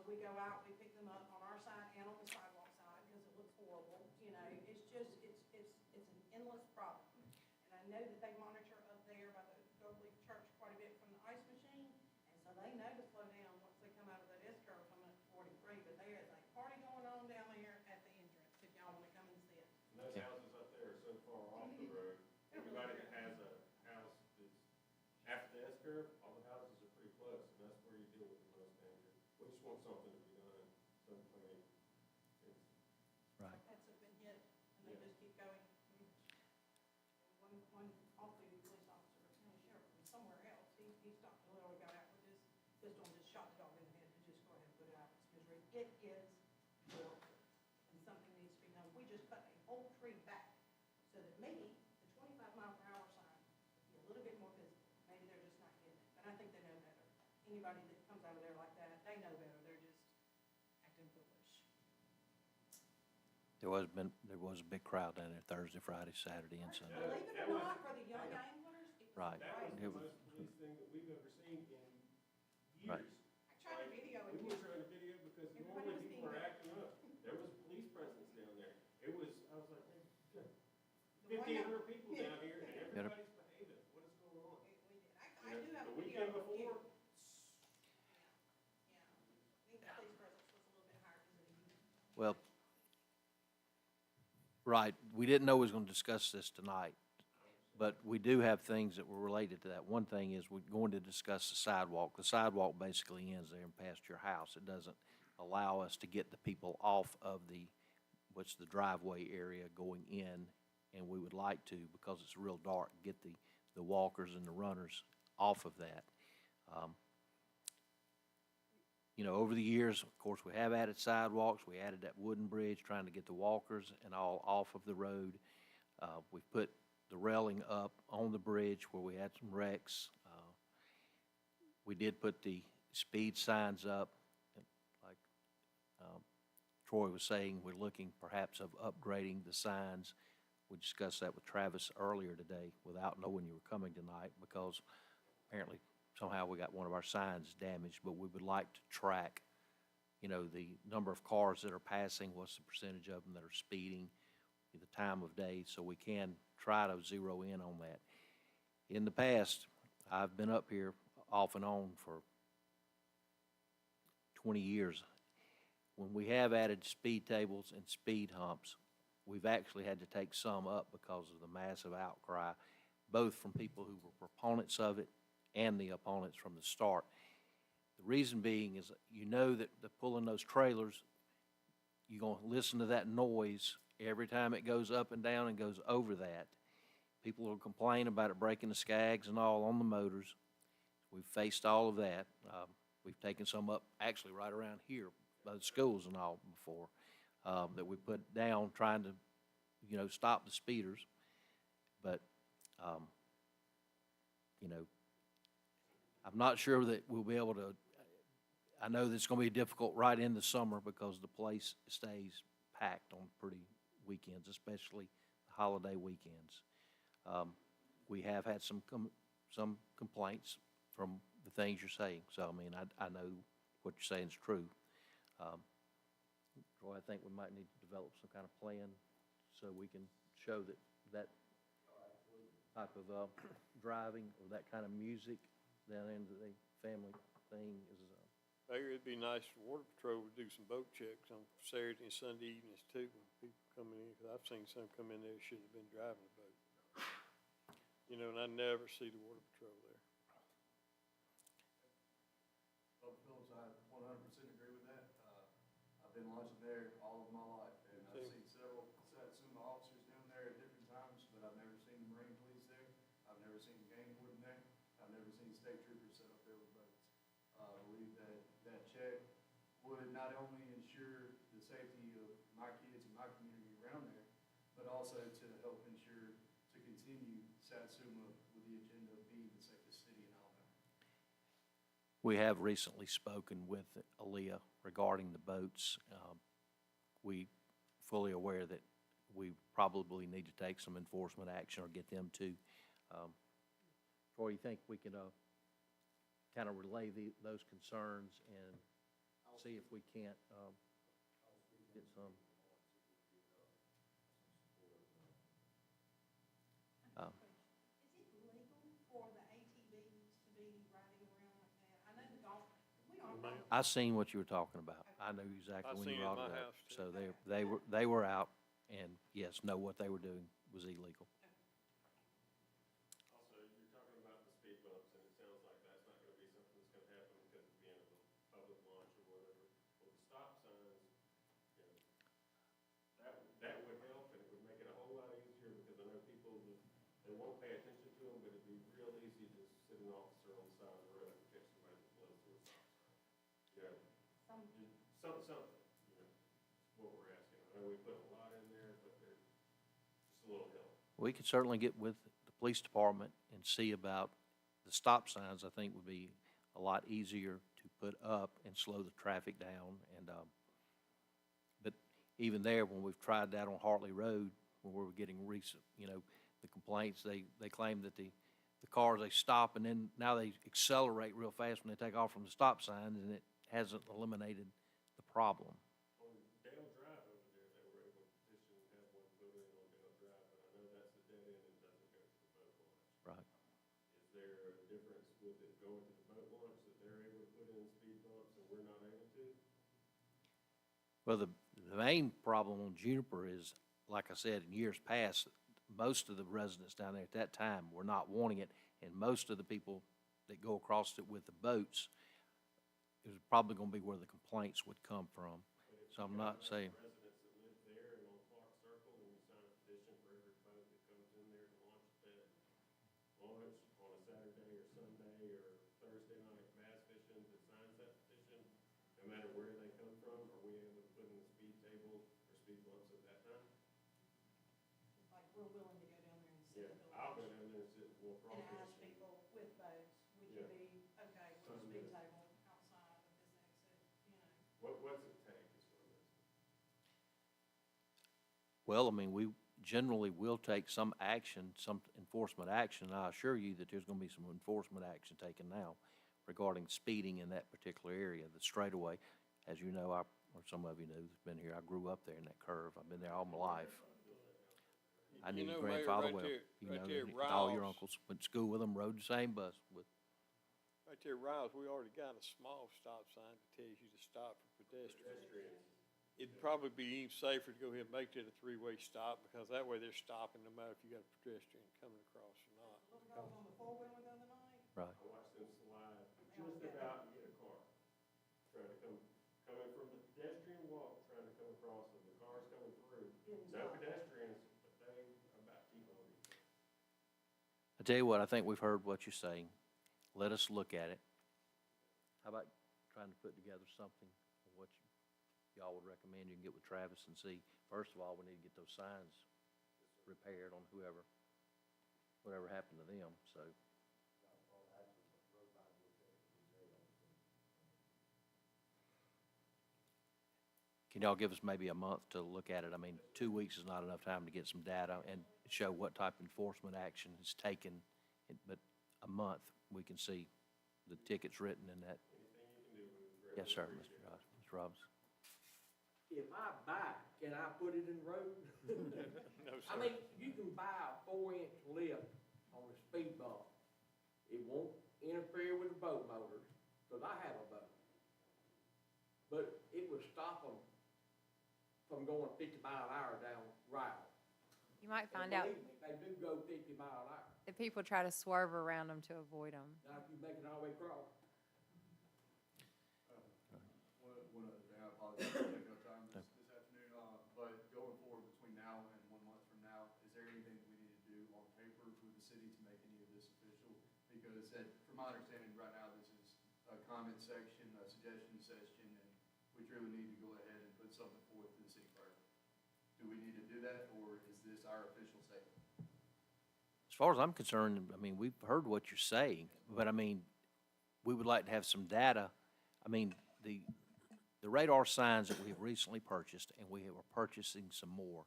We go out, we pick them up on our side and on the sidewalk side, because it looks horrible, it's just, it's an endless problem. And I know that they monitor up there by the Goldleaf Church quite a bit from the ice machine, and so they know to slow down once they come out of that S-curve coming up to 43, but there is a party going on down there at the entrance, if y'all wanna come and see it. And those houses up there are so far off the road, everybody that has a house that's after the S-curve, all the houses are pretty close, and that's where you deal with the most danger. We just want something to be done, so, I mean, it's, right. Pets have been hit, and they just keep going. one off-duty police officer, sheriff from somewhere else, he stopped and literally got out with his pistol and just shot the dog in the head to just go ahead and put it out of its misery. It is horrible, and something needs to be done. We just cut a whole tree back so that maybe the 25-mile-per-hour sign would be a little bit more visible. Maybe they're just not getting it, but I think they know better. Anybody that comes out of there like that, they know better. They're just acting foolish. There was a big crowd down there Thursday, Friday, Saturday, and Sunday. Believe it or not, for the young anglers, it was Right. That was It the was- most police thing that we've ever seen in Right. years. I tried to video it. We were trying to video because Everybody normally was people being are good. acting up. There was police presence down there. It was, I was like, hey, The one 1,500 people down here and Gotta- everybody's behaving. What is going on? We did. I You know, do have a the video. weekend of you. before, Yeah. I think the police presence was a little bit higher because of the youth. Well, right, we didn't know we was gonna discuss this tonight, but we do have things that were related to that. One thing is we're going to discuss the sidewalk. The sidewalk basically ends there and past your house. It doesn't allow us to get the people off of what's the driveway area going in, and we would like to, because it's real dark, get the walkers and the runners off of that. You know, over the years, of course, we have added sidewalks. We added that wooden bridge, trying to get the walkers and all off of the road. We put the railing up on the bridge where we had some wrecks. We did put the speed signs up, like Troy was saying, we're looking perhaps of upgrading the signs. We discussed that with Travis earlier today without knowing you were coming tonight, because apparently somehow we got one of our signs damaged, but we would like to track, you know, the number of cars that are passing, what's the percentage of them that are speeding, the time of day, so we can try to zero in on that. In the past, I've been up here off and on for 20 years. When we have added speed tables and speed humps, we've actually had to take some up because of the massive outcry, both from people who were proponents of it and the opponents from the start. The reason being is, you know, that the pulling those trailers, you're going to listen to that noise every time it goes up and down and goes over that. People will complain about it breaking the skags and all on the motors. We've faced all of that. We've taken some up actually right around here by the schools and all before, that we put down trying to, you know, stop the speeders. But, you know, I'm not sure that we'll be able to. I know that it's going to be difficult right in the summer because the place stays packed on pretty weekends, especially the holiday weekends. We have had some complaints from the things you're saying. So, I mean, I know what you're saying is true. Troy, I think we might need to develop some kind of plan so we can show that type of driving or that kind of music down into the family thing is. Mayor, it'd be nice for Water Patrol to do some boat checks on Saturday and Sunday evenings too, when people coming in, because I've seen some come in there who shouldn't have been driving a boat. You know, and I never see the Water Patrol there. Well, Phillips, I 100% agree with that. I've been watching there all of my life, and I've seen several Satsuma officers down there at different times, but I've never seen the Marine Police there. I've never seen the game warden there. I've never seen state troopers set up there with boats. I believe that check would not only ensure the safety of my kids and my community around there, but also to help ensure to continue Satsuma with the agenda of being the safest city in Alabama. We have recently spoken with Aaliyah regarding the boats. We fully aware that we probably need to take some enforcement action or get them to. Troy, you think we can kind of relay those concerns and see if we can't get some? Is it legal for the ATVs to be riding around like that? I know the golf, we all. I seen what you were talking about. I knew exactly I when seen you it at brought my it up. house, too. So they were out, and yes, know what they were doing was illegal. also, you're talking about the speed bumps, and it sounds like that's not gonna be something that's gonna happen because of being a public launch or whatever. Well, the stop signs, you know, that would help, and it would make it a whole lot easier, because I know people that They won't pay attention to them, but it'd be real easy to sit an officer on the side of the road and catch somebody that blows through a stop sign. You know, just something, you know, is what we're asking. I know we put a lot in there, but there's just a little help. We could certainly get with the police department and see about the stop signs. I think would be a lot easier to put up and slow the traffic down. And, but even there, when we've tried that on Hartley Road, when we were getting recent, the complaints, they claim that the cars, they stop and then now they accelerate real fast when they take off from the stop signs, and it hasn't eliminated the problem. On Dale Drive over there, they were able to petition and have one put in on Dale Drive, but I know that's a dead end and doesn't go to the boat launch. Right. Is there a difference with it going to the boat launch that they're able to put in speed bumps and we're not able to? Well, the main problem on Juniper is, like I said, in years past, most of the residents down there at that time were not wanting it, and most of the people that go across it with the boats, it was probably gonna be where the complaints would come from. So I'm not saying, Residents that live there and on Clark Circle, and you sign a petition for every boat that comes in there to launch that launch on a Saturday or Sunday or Thursday night bass fishing that signs that petition, no matter where they come from, are we able to put in the speed table or speed bumps at that time? Like, we're willing to go down there and Yeah, I'll go down there and sit, we'll and cross ask it. people with boats, would you Yeah. be okay with a Sounds speed good. table outside of this exit, What's it take is what I'm asking. well, I mean, we generally will take some action, some enforcement action. I assure you that there's gonna be some enforcement action taken now regarding speeding in that particular area, the straightaway. As you know, or some of you know, who's been here, I grew up there in that curve. I've been there all my life. I knew your Mayor, grandfather right well. there- You right know, there, and all your Riles. uncles went to school with them, rode the same bus with. Right there, Riles, we already got a small stop sign that tells you to stop for pedestrians. It'd probably be even safer to go ahead and make that a three-way stop, because that way they're stopping no matter if you got a pedestrian coming across or not. Little girls on the four-wheeler the other night, Right. I watched them slide just about and get a car, trying to coming from the pedestrian walk, trying to come across, and the car's coming through. No pedestrians, but they about T-boned each other. I tell you what, I think we've heard what you're saying. Let us look at it. How about trying to put together something, of what y'all would recommend? You can get with Travis and see. First of all, we need to get those signs repaired on whatever happened to them, so. Can y'all give us maybe a month to look at it? I mean, 2 weeks is not enough time to get some data and show what type of enforcement action is taken, but a month, we can see the tickets written and that. Anything you can do, we would Yes, sir, greatly Mr. appreciate it. Robbins. If I buy, can I put it in the road? No, I mean, you can buy a 4-inch lift on a speed bump. It won't interfere with the boat motors, because I have a boat. But it would stop them from going 50 mile an hour down Ryle. You might And find out believe me, they do go 50 mile an hour. that people try to swerve around them to avoid them. Now, if you make it all the way across, One other thing, I apologize for taking up time this afternoon, but going forward between now and 1 month from now, is there anything that we need to do on paper with the city to make any of this official? Because from my understanding, right now, this is a comment section, a suggestion session, and we truly need to go ahead and put something forth to the city clerk. Do we need to do that, or is this our official statement? As far as I'm concerned, I mean, we've heard what you're saying, but I mean, we would like to have some data. I mean, the radar signs that we have recently purchased, and we are purchasing some more,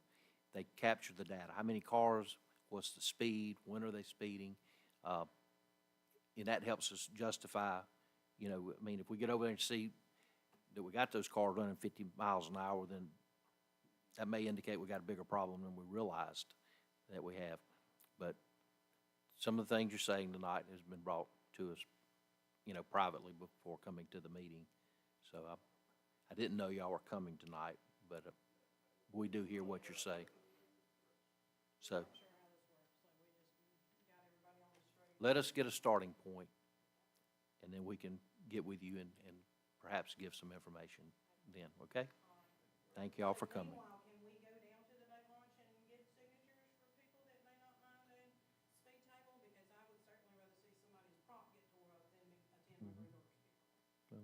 they capture the data. How many cars, what's the speed, when are they speeding? And that helps us justify, I mean, if we get over there and see that we got those cars running 50 miles an hour, then that may indicate we got a bigger problem than we realized that we have. But some of the things you're saying tonight has been brought to us, privately before coming to the meeting. So I didn't know y'all were coming tonight, but we do hear what you're saying. So let us get a starting point, and then we can get with you and perhaps give some information then, okay? Thank y'all for coming. meanwhile, can we go down to the boat launch and get signatures for people that may not mind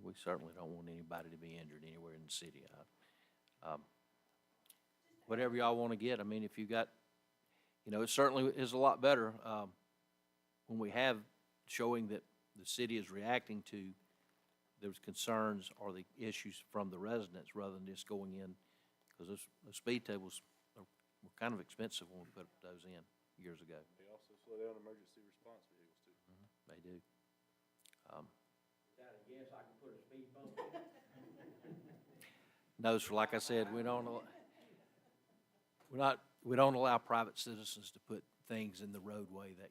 we certainly don't want anybody to be injured anywhere in the city. Whatever y'all want to get, I mean, if you got, it certainly is a lot better, when we have showing that the city is reacting to those concerns or the issues from the residents rather than just going in, because those speed tables were kind of expensive when we put those in years ago. They also slow down emergency response vehicles too. They do. Is that a yes, I can put a speed bump in? No, sir, like I said, we don't allow private citizens to put things in the roadway that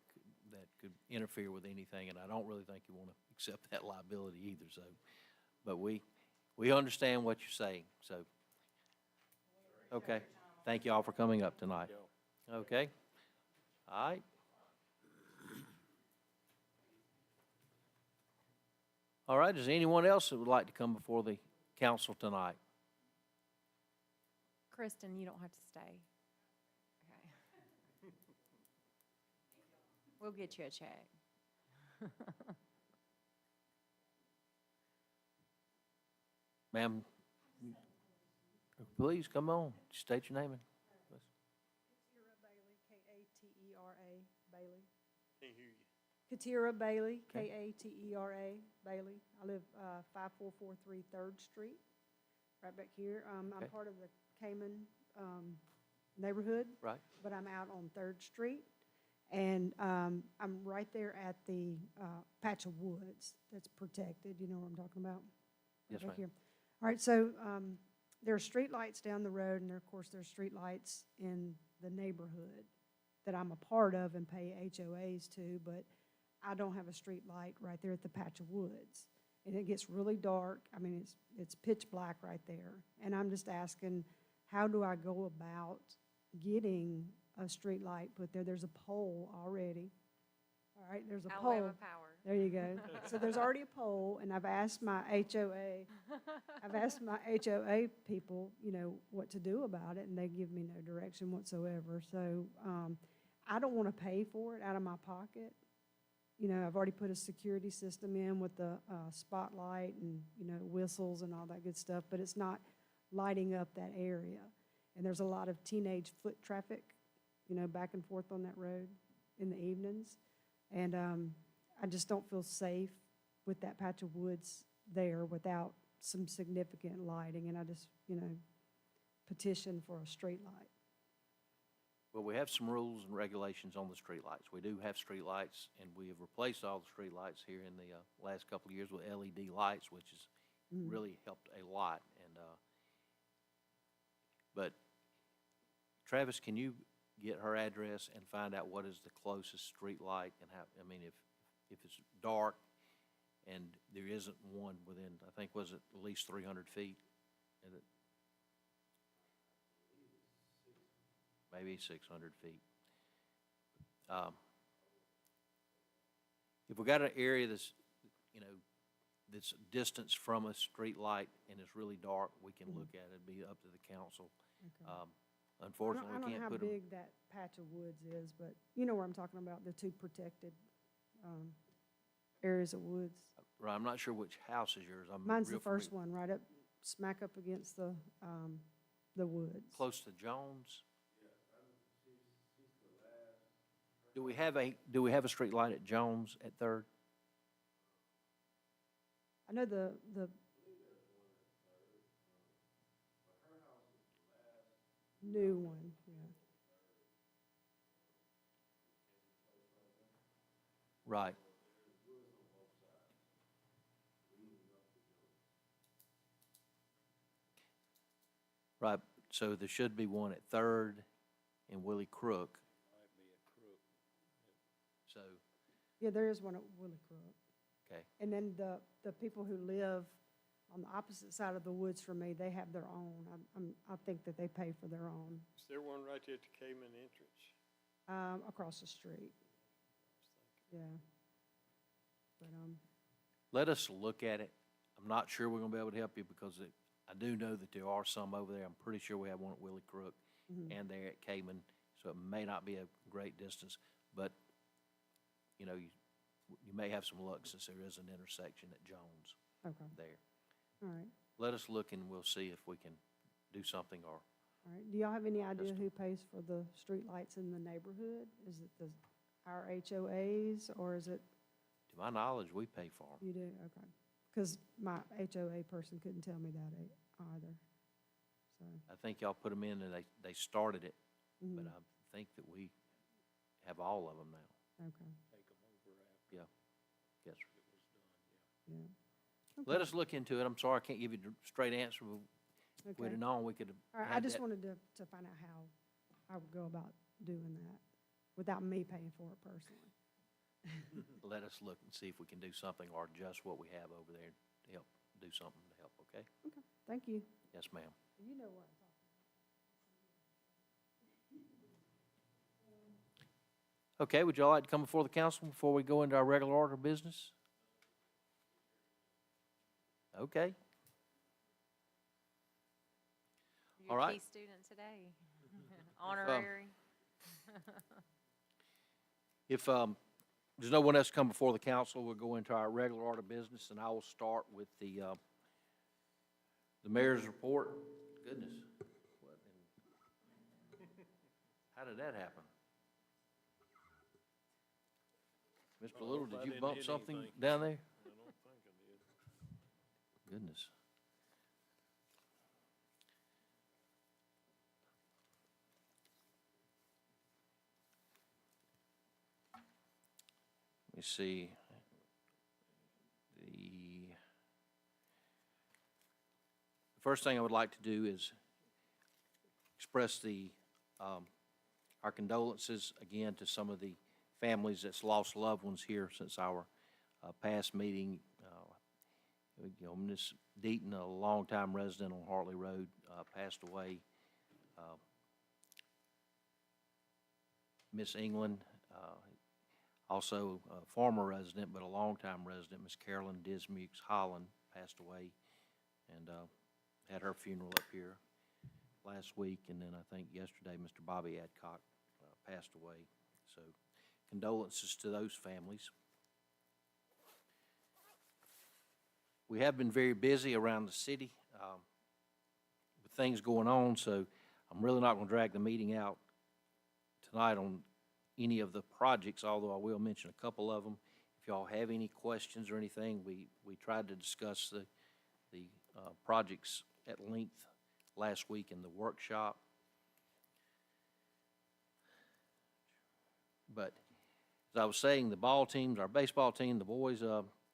could interfere with anything, and I don't really think you want to accept that liability either, so. But we understand what you're saying, so. Okay, thank you all for coming up tonight. Okay, all right. All right, is there anyone else that would like to come before the council tonight? Kristen, you don't have to stay. Okay. We'll get you a check. Ma'am, please come on, state your name. Katira Bailey, K-A-T-E-R-A, Bailey. Can't hear you. Katira Bailey, Okay. K-A-T-E-R-A, Bailey. I live 5443 3rd Street, right back here. I'm Okay. part of the Cayman neighborhood, Right, but I'm out on 3rd Street. And I'm right there at the patch of woods that's protected. You know what I'm talking about? yes, Right ma'am. here. All right, so there are street lights down the road, and there, of course, there's street lights in the neighborhood that I'm a part of and pay HOAs to, but I don't have a street light right there at the patch of woods. And it gets really dark. I mean, it's pitch black right there. And I'm just asking, how do I go about getting a street light put there? There's a pole already. All right, there's a Our pole. way of power. There you go. So there's already a pole, and I've asked my HOA people, what to do about it, and they give me no direction whatsoever. So I don't want to pay for it out of my pocket. I've already put a security system in with the spotlight and, whistles and all that good stuff, but it's not lighting up that area. And there's a lot of teenage foot traffic, back and forth on that road in the evenings. And I just don't feel safe with that patch of woods there without some significant lighting. And I just, petition for a street light. Well, we have some rules and regulations on the streetlights. We do have streetlights, and we have replaced all the streetlights here in the last couple of years with LED lights, which has really helped a lot. And but Travis, can you get her address and find out what is the closest street light and how? I mean, if it's dark and there isn't one within, I think, was it at least 300 feet? And it, maybe 600 feet. If we got an area that's, that's distance from a street light and it's really dark, we can look at it. It'd be up to the council. Okay. Unfortunately, I we don't know can't how put them. big that patch of woods is, but you know where I'm talking about, the two protected areas of woods. Right, I'm not sure which house is yours. I'm Mine's real the first familiar. one, right up, smack up against the woods. Close to Jones? Do we have a street light at Jones at Third? I know the new one, yeah. Right. Right, so there should be one at Third and Willie Crook. So, Yeah, there is one at Willie Crook. okay, And then the people who live on the opposite side of the woods from me, they have their own. I think that they pay for their own, Is there one right there at the Cayman entrance? across the street. Yeah. But, let us look at it. I'm not sure we're gonna be able to help you because I do know that there are some over there. I'm pretty sure we have one at Willie Crook and there at Cayman, so it may not be a great distance, but, you may have some luck since there is an intersection at Jones. Okay, there. all right, Let us look and we'll see if we can do something or, all right. Do y'all have any idea Custom. who pays for the streetlights in the neighborhood? Is it our HOAs, or is it, to my knowledge, we pay for them. you do, okay. Because my HOA person couldn't tell me that either, so. I think y'all put them in and they started it, but mhm, I think that we have all of them now. Okay, Yeah. Yes, sir. yeah. Let Okay, us look into it. I'm sorry, I can't give you the straight answer. If we'd okay. have known, we could have All right, I had just that. wanted to find out how I would go about doing that without me paying for it personally. Let us look and see if we can do something or adjust what we have over there to help, do something to help, okay? Okay, thank you. Yes, ma'am. You know what I'm talking Okay, would y'all like to come before the council before we go into our regular order of business? Okay, All Your right. key student today, honorary. if there's no one else come before the council, we'll go into our regular order of business, and I will start with the mayor's report. Goodness, what how did that happen? Mr. Little, did you bump something down there? I don't think I did. Goodness. Let me see. The first thing I would like to do is express our condolences again to some of the families that's lost loved ones here since our past meeting. Miss Deaton, a longtime resident on Hartley Road, passed away. Miss England, also a former resident, but a longtime resident, Miss Carolyn Dismukes Holland, passed away, and had her funeral up here last week, and then I think yesterday, Mr. Bobby Adcock passed away. So condolences to those families. We have been very busy around the city with things going on, so I'm really not going to drag the meeting out tonight on any of the projects, although I will mention a couple of them. If y'all have any questions or anything, we tried to discuss the projects at length last week in the workshop. But as I was saying, the ball teams, our baseball team, the boys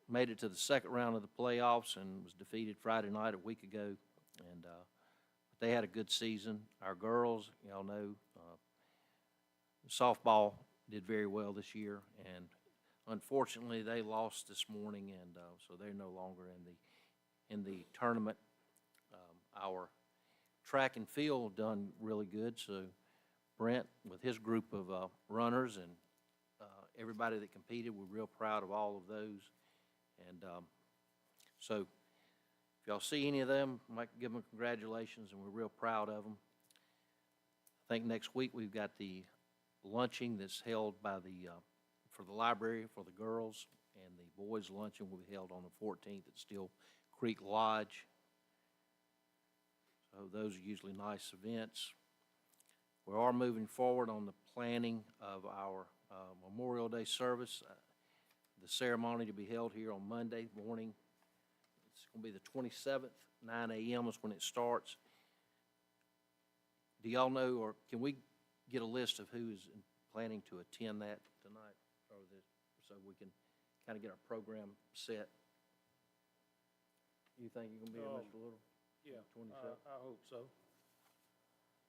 made it to the second round of the playoffs and was defeated Friday night a week ago. And but they had a good season. Our girls, y'all know, softball did very well this year, and unfortunately they lost this morning, and so they're no longer in the tournament. Our track and field done really good. So Brent, with his group of runners and everybody that competed, we're real proud of all of those. And so if y'all see any of them, I might give them congratulations, and we're real proud of them. I think next week we've got the luncheon that's held by for the library for the girls, and the boys' luncheon will be held on the 14th at Steel Creek Lodge. So those are usually nice events. We are moving forward on the planning of our Memorial Day service. The ceremony to be held here on Monday morning. It's going to be the 27th, 9 a.m. is when it starts. Do y'all know, or can we get a list of who is planning to attend that tonight, or so we can kind of get our program set? You think you're going to be here, Mr. Little? Yeah, 27th? I hope so.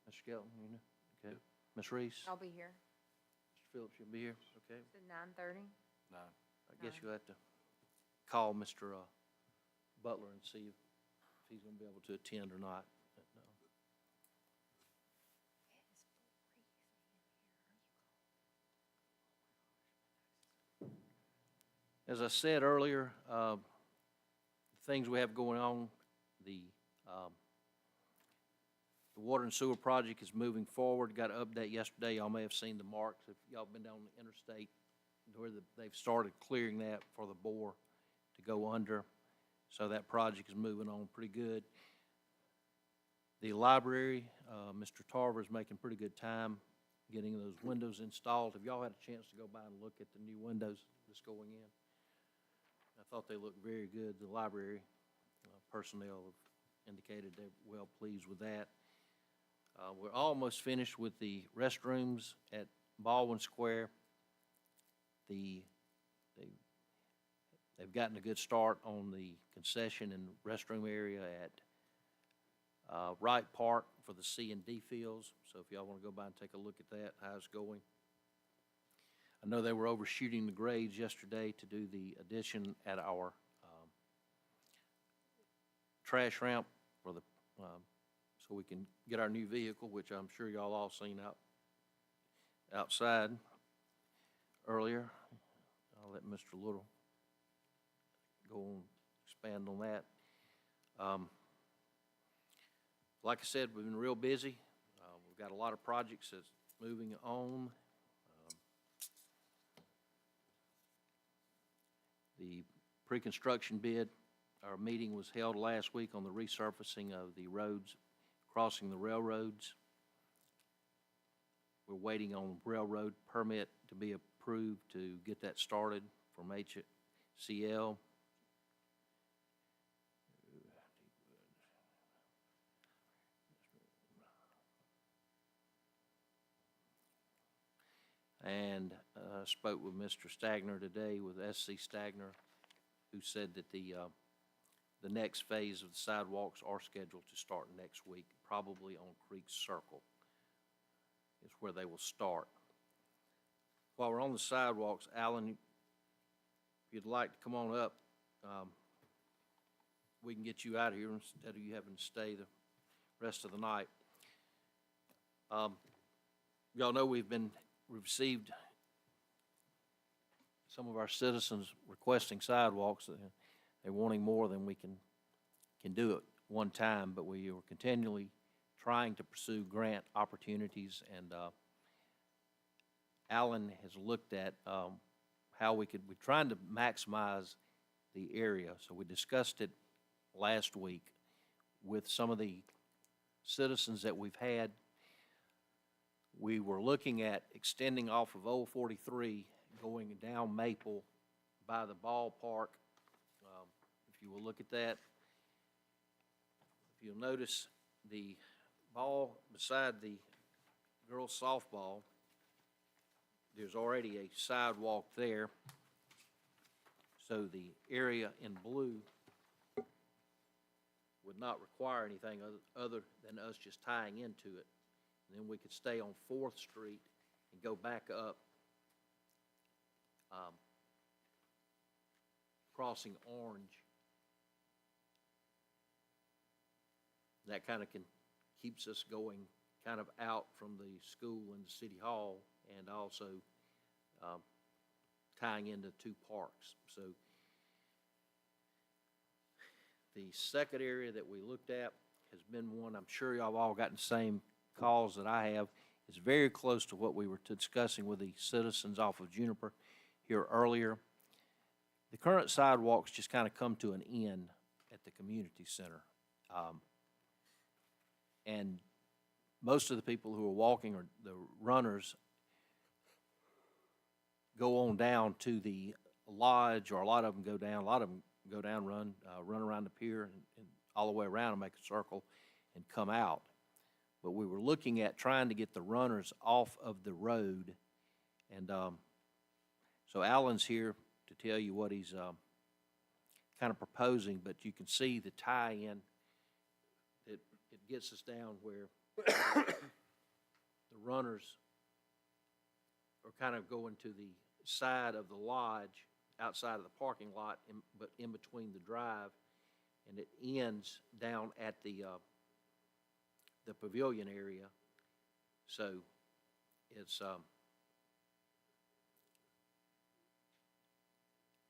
Mr. Skelton, you know? Okay. Ms. Reese? I'll be here. Mr. Phillips, you'll be here? Okay. It's at 9:30. No. I guess you'll have to call Mr. Butler and see if he's going to be able to attend or not. But, no. As I said earlier, things we have going on, the water and sewer project is moving forward. Got an update yesterday. Y'all may have seen the marks if y'all been down the interstate where they've started clearing that for the bore to go under. So that project is moving on pretty good. The library, Mr. Tarver's making pretty good time getting those windows installed. Have y'all had a chance to go by and look at the new windows that's going in? I thought they looked very good. The library personnel have indicated they're well pleased with that. We're almost finished with the restrooms at Baldwin Square. They've gotten a good start on the concession and restroom area at Wright Park for the C and D fields. So if y'all want to go by and take a look at that, how it's going. I know they were overshooting the grades yesterday to do the addition at our trash ramp for the so we can get our new vehicle, which I'm sure y'all all seen outside earlier. I'll let Mr. Little go on, expand on that. Like I said, we've been real busy. We've got a lot of projects that's moving on. The pre-construction bid, our meeting was held last week on the resurfacing of the roads crossing the railroads. We're waiting on railroad permit to be approved to get that started from HCL. And spoke with Mr. Stagner today, with SC Stagner, who said that the next phase of the sidewalks are scheduled to start next week, probably on Creek Circle is where they will start. While we're on the sidewalks, Alan, if you'd like to come on up, we can get you out of here instead of you having to stay the rest of the night. Y'all know we've received some of our citizens requesting sidewalks. They're wanting more than we can do at one time, but we are continually trying to pursue grant opportunities, and Alan has looked at how we're trying to maximize the area. So we discussed it last week with some of the citizens that we've had. We were looking at extending off of Old 43, going down Maple by the ballpark. If you will look at that, if you'll notice the ball beside the girls' softball, there's already a sidewalk there. So the area in blue would not require anything other than us just tying into it. And then we could stay on 4th Street and go back up, crossing Orange. That kind of keeps us going kind of out from the school and the city hall, and also tying into 2 parks. So the second area that we looked at has been one, I'm sure y'all have all gotten the same calls that I have. It's very close to what we were discussing with the citizens off of Juniper here earlier. The current sidewalks just kind of come to an end at the community center. And most of the people who are walking, or the runners, go on down to the lodge, or a lot of them go down, run around the pier and all the way around and make a circle and come out. But we were looking at trying to get the runners off of the road. And so Alan's here to tell you what he's kind of proposing, but you can see the tie-in. It gets us down where the runners are kind of going to the side of the lodge, outside of the parking lot, but in between the drive, and it ends down at the pavilion area. So it's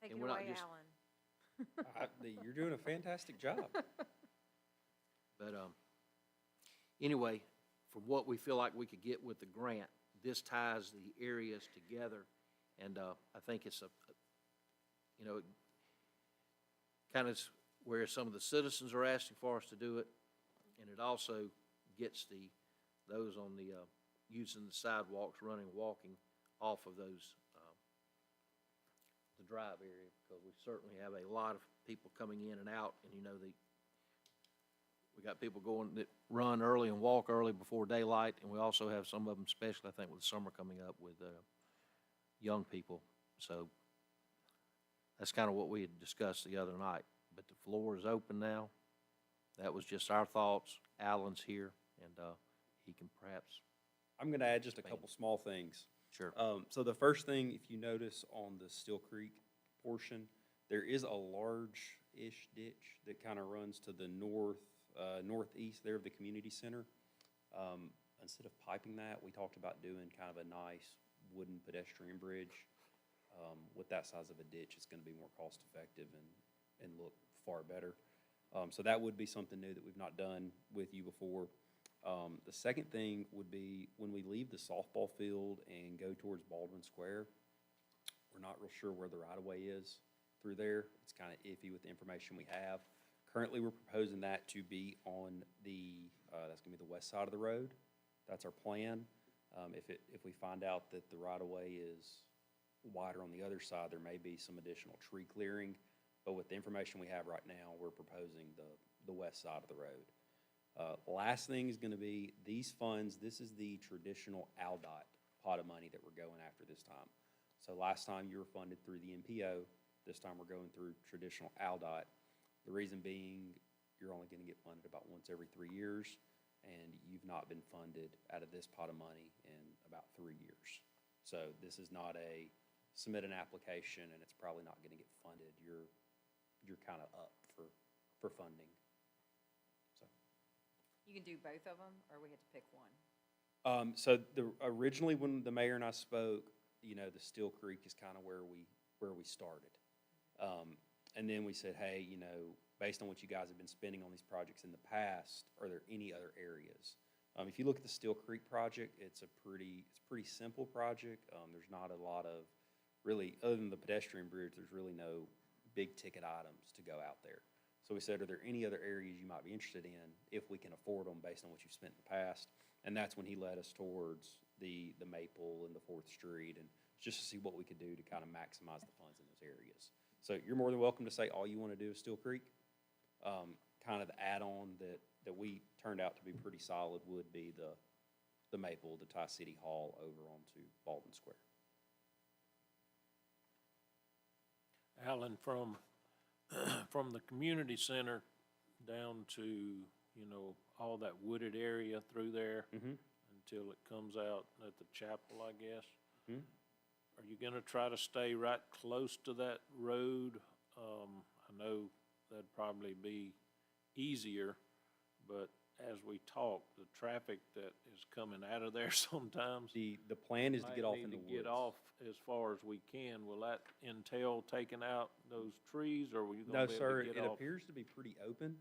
Take And it we're not away, just- Alan. You're doing a fantastic job. But anyway, from what we feel like we could get with the grant, this ties the areas together, and I think it's kind of where some of the citizens are asking for us to do it, and it also gets those on the, using the sidewalks, running, walking off of those, the drive area, because we certainly have a lot of people coming in and out, and we got people going that run early and walk early before daylight, and we also have some of them, especially I think with the summer coming up, with young people. So that's kind of what we had discussed the other night. But the floor is open now. That was just our thoughts. Alan's here, and he can perhaps. I'm gonna add just a Expand. couple small things. Sure. So the first thing, if you notice on the Still Creek portion, there is a large-ish ditch that kind of runs to the northeast there of the community center. Instead of piping that, we talked about doing kind of a nice wooden pedestrian bridge. With that size of a ditch, it's gonna be more cost-effective and look far better. So that would be something new that we've not done with you before. The second thing would be when we leave the softball field and go towards Baldwin Square, we're not real sure where the right-of-way is through there. It's kind of iffy with the information we have. Currently, we're proposing that to be on that's gonna be the west side of the road. That's our plan. If we find out that the right-of-way is wider on the other side, there may be some additional tree clearing. But with the information we have right now, we're proposing the west side of the road. Last thing is gonna be these funds. This is the traditional ALDOT pot of money that we're going after this time. So last time you were funded through the MPO. This time we're going through traditional ALDOT. The reason being, you're only gonna get funded about once every 3 years, and you've not been funded out of this pot of money in about 3 years. So this is not a submit an application and it's probably not gonna get funded. You're kind of up for funding. So. You can do both of them, or we have to pick one? So originally when the mayor and I spoke, the Still Creek is kind of where we started. And then we said, hey, based on what you guys have been spending on these projects in the past, are there any other areas? If you look at the Still Creek project, it's a pretty simple project. There's not a lot of really, other than the pedestrian bridge, there's really no big ticket items to go out there. So we said, are there any other areas you might be interested in if we can afford them based on what you've spent in the past? And that's when he led us towards the Maple and the 4th Street, and just to see what we could do to kind of maximize the funds in those areas. So you're more than welcome to say all you want to do is Still Creek. Kind of the add-on that we turned out to be pretty solid would be the Maple to tie City Hall over onto Baldwin Square. Alan, from the community center down to, all that wooded area through there until it comes out at the chapel, I guess. Are you gonna try to stay right close to that road? I know that'd probably be easier, but as we talk, the traffic that is coming out of there sometimes. The plan is to get off in the Might need woods. to get off as far as we can. Will that entail taking out those trees, or will you No, gonna be sir, able to get it off? appears to be pretty open.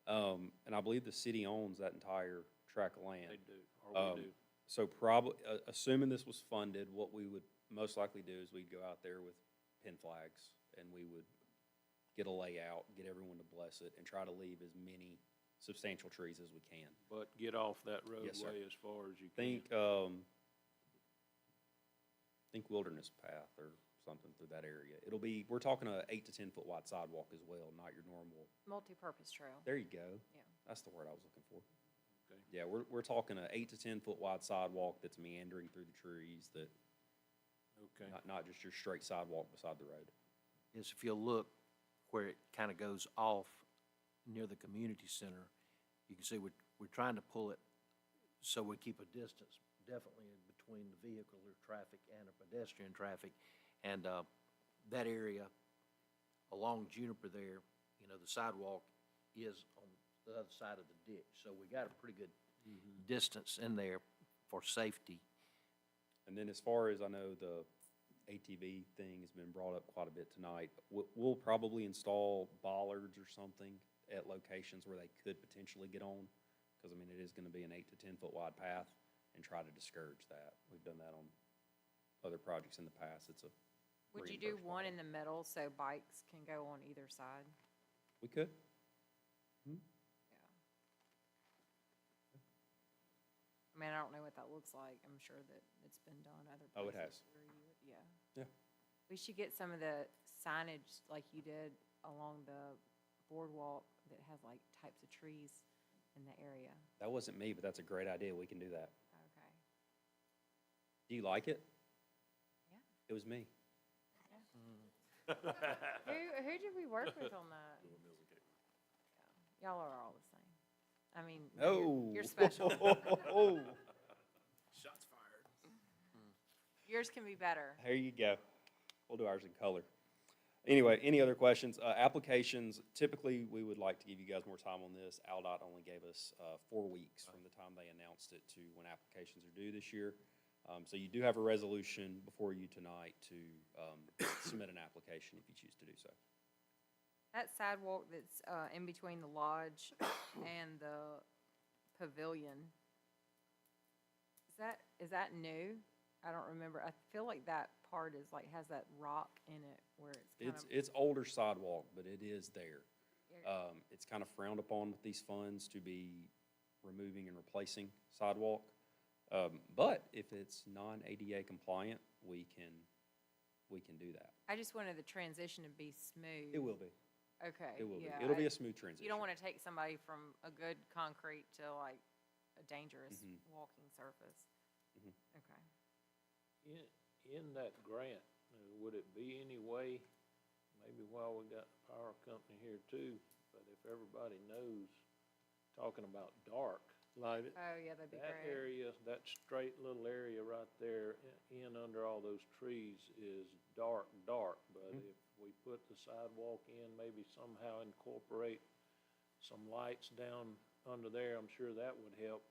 And I believe the city owns that entire tract of land. They do, or we do. So probably, assuming this was funded, what we would most likely do is we'd go out there with pin flags and we would get a layout, get everyone to bless it, and try to leave as many substantial trees as we can. But get off that Yes, sir. roadway as far as you can. Think Wilderness Path or something through that area. We're talking a 8 to 10 foot wide sidewalk as well, not your normal. Multi-purpose trail. There you go. Yeah. That's the word I was looking for. Okay. Yeah, we're talking a 8 to 10 foot wide sidewalk that's meandering through the trees, that, Okay. not just your straight sidewalk beside the road. Is if you'll look where it kind of goes off near the community center, you can see we're trying to pull it so we keep a distance definitely in between the vehicular traffic and the pedestrian traffic. And that area along Juniper there, the sidewalk is on the other side of the ditch. So we got a pretty good distance in there for safety. And then as far as I know, the ATV thing has been brought up quite a bit tonight. We'll probably install bollards or something at locations where they could potentially get on, because, it is going to be an 8 to 10 foot wide path, and try to discourage that. We've done that on other projects in the past. It's a Would you do reimbursed one bollard. in the middle so bikes can go on either side? We could. Yeah. I mean, I don't know what that looks like. I'm sure that it's been done other places. Oh, it has. where yeah. Yeah. We should get some of the signage like you did along the boardwalk that has like types of trees in the area. That wasn't me, but that's a great idea. We can do that. Okay. Do you like it? Yeah. It was me. Who did we work with on that? Yeah. Y'all are all the same. I mean, Oh. you're special. Shots fired. Yours can be better. There you go. We'll do ours in color. Anyway, any other questions? Applications, typically, we would like to give you guys more time on this. ALDOT only gave us 4 weeks from the time they announced it to when applications are due this year. So you do have a resolution before you tonight to submit an application if you choose to do so. That sidewalk that's in between the lodge and the pavilion, is that new? I don't remember. I feel like that part is like, has that rock in it where it's kind of. It's older sidewalk, but it is there. It's kind of frowned upon with these funds to be removing and replacing sidewalk. But if it's non-ADA compliant, we can do that. I just wanted the transition to be smooth. It will be. Okay, It will be. yeah. It'll be a smooth transition. You don't want to take somebody from a good concrete to like a dangerous walking surface. Okay. In that grant, would it be any way, maybe while we got the power company here too, but if everybody knows, talking about dark, Light it. Oh, yeah, that'd be that great. area, that straight little area right there in under all those trees is dark, but if we put the sidewalk in, maybe somehow incorporate some lights down under there, I'm sure that would help,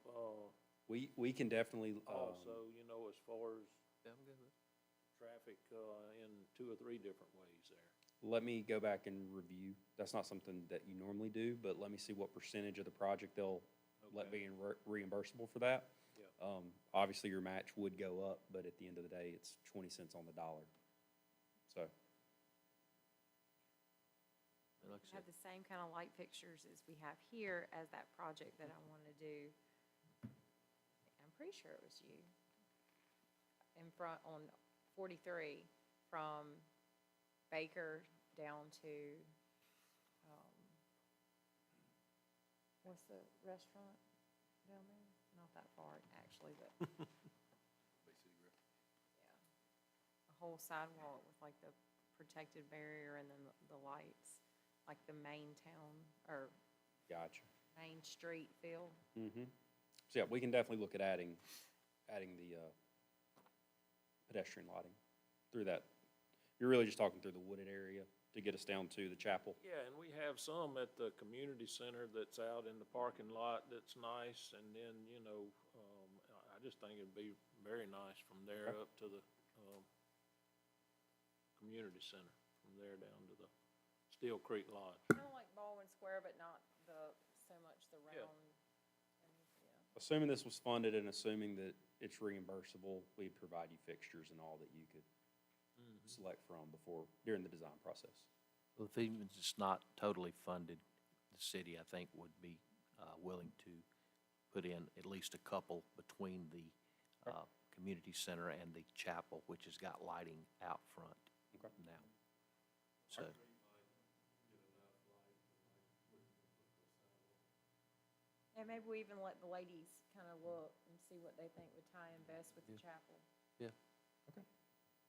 We can definitely, also, you know, as far as traffic, in 2 or 3 different ways there. let me go back and review. That's not something that you normally do, but let me see what percentage of the project they'll let be reimbursable for that. Yeah. Obviously, your match would go up, but at the end of the day, it's 20 cents on the dollar. So, Like I Have said, the same kind of light fixtures as we have here as that project that I want to do. I'm pretty sure it was you. In front on 43 from Baker down to, what's the restaurant down there? Not that far, actually, but. Yeah. A whole sidewalk with like the protected barrier and then the lights, like the main town, or gotcha. main street feel. So, yeah, we can definitely look at adding the pedestrian lighting through that. You're really just talking through the wooded area to get us down to the chapel. Yeah, and we have some at the community center that's out in the parking lot that's nice, and then, you know, I just think it'd be very nice from there up to the, community center, from there down to the Steel Creek Lodge. Kind of like Baldwin Square, but not so much the Yeah. round. Yeah. Assuming this was funded and assuming that it's reimbursable, we'd provide you fixtures and all that you could select from during the design process. well, if even it's not totally funded, the city, I think, would be willing to put in at least a couple between the community center and the chapel, which has got lighting out front now. So, And maybe we even let the ladies kind of look and see what they think would tie in best with the chapel.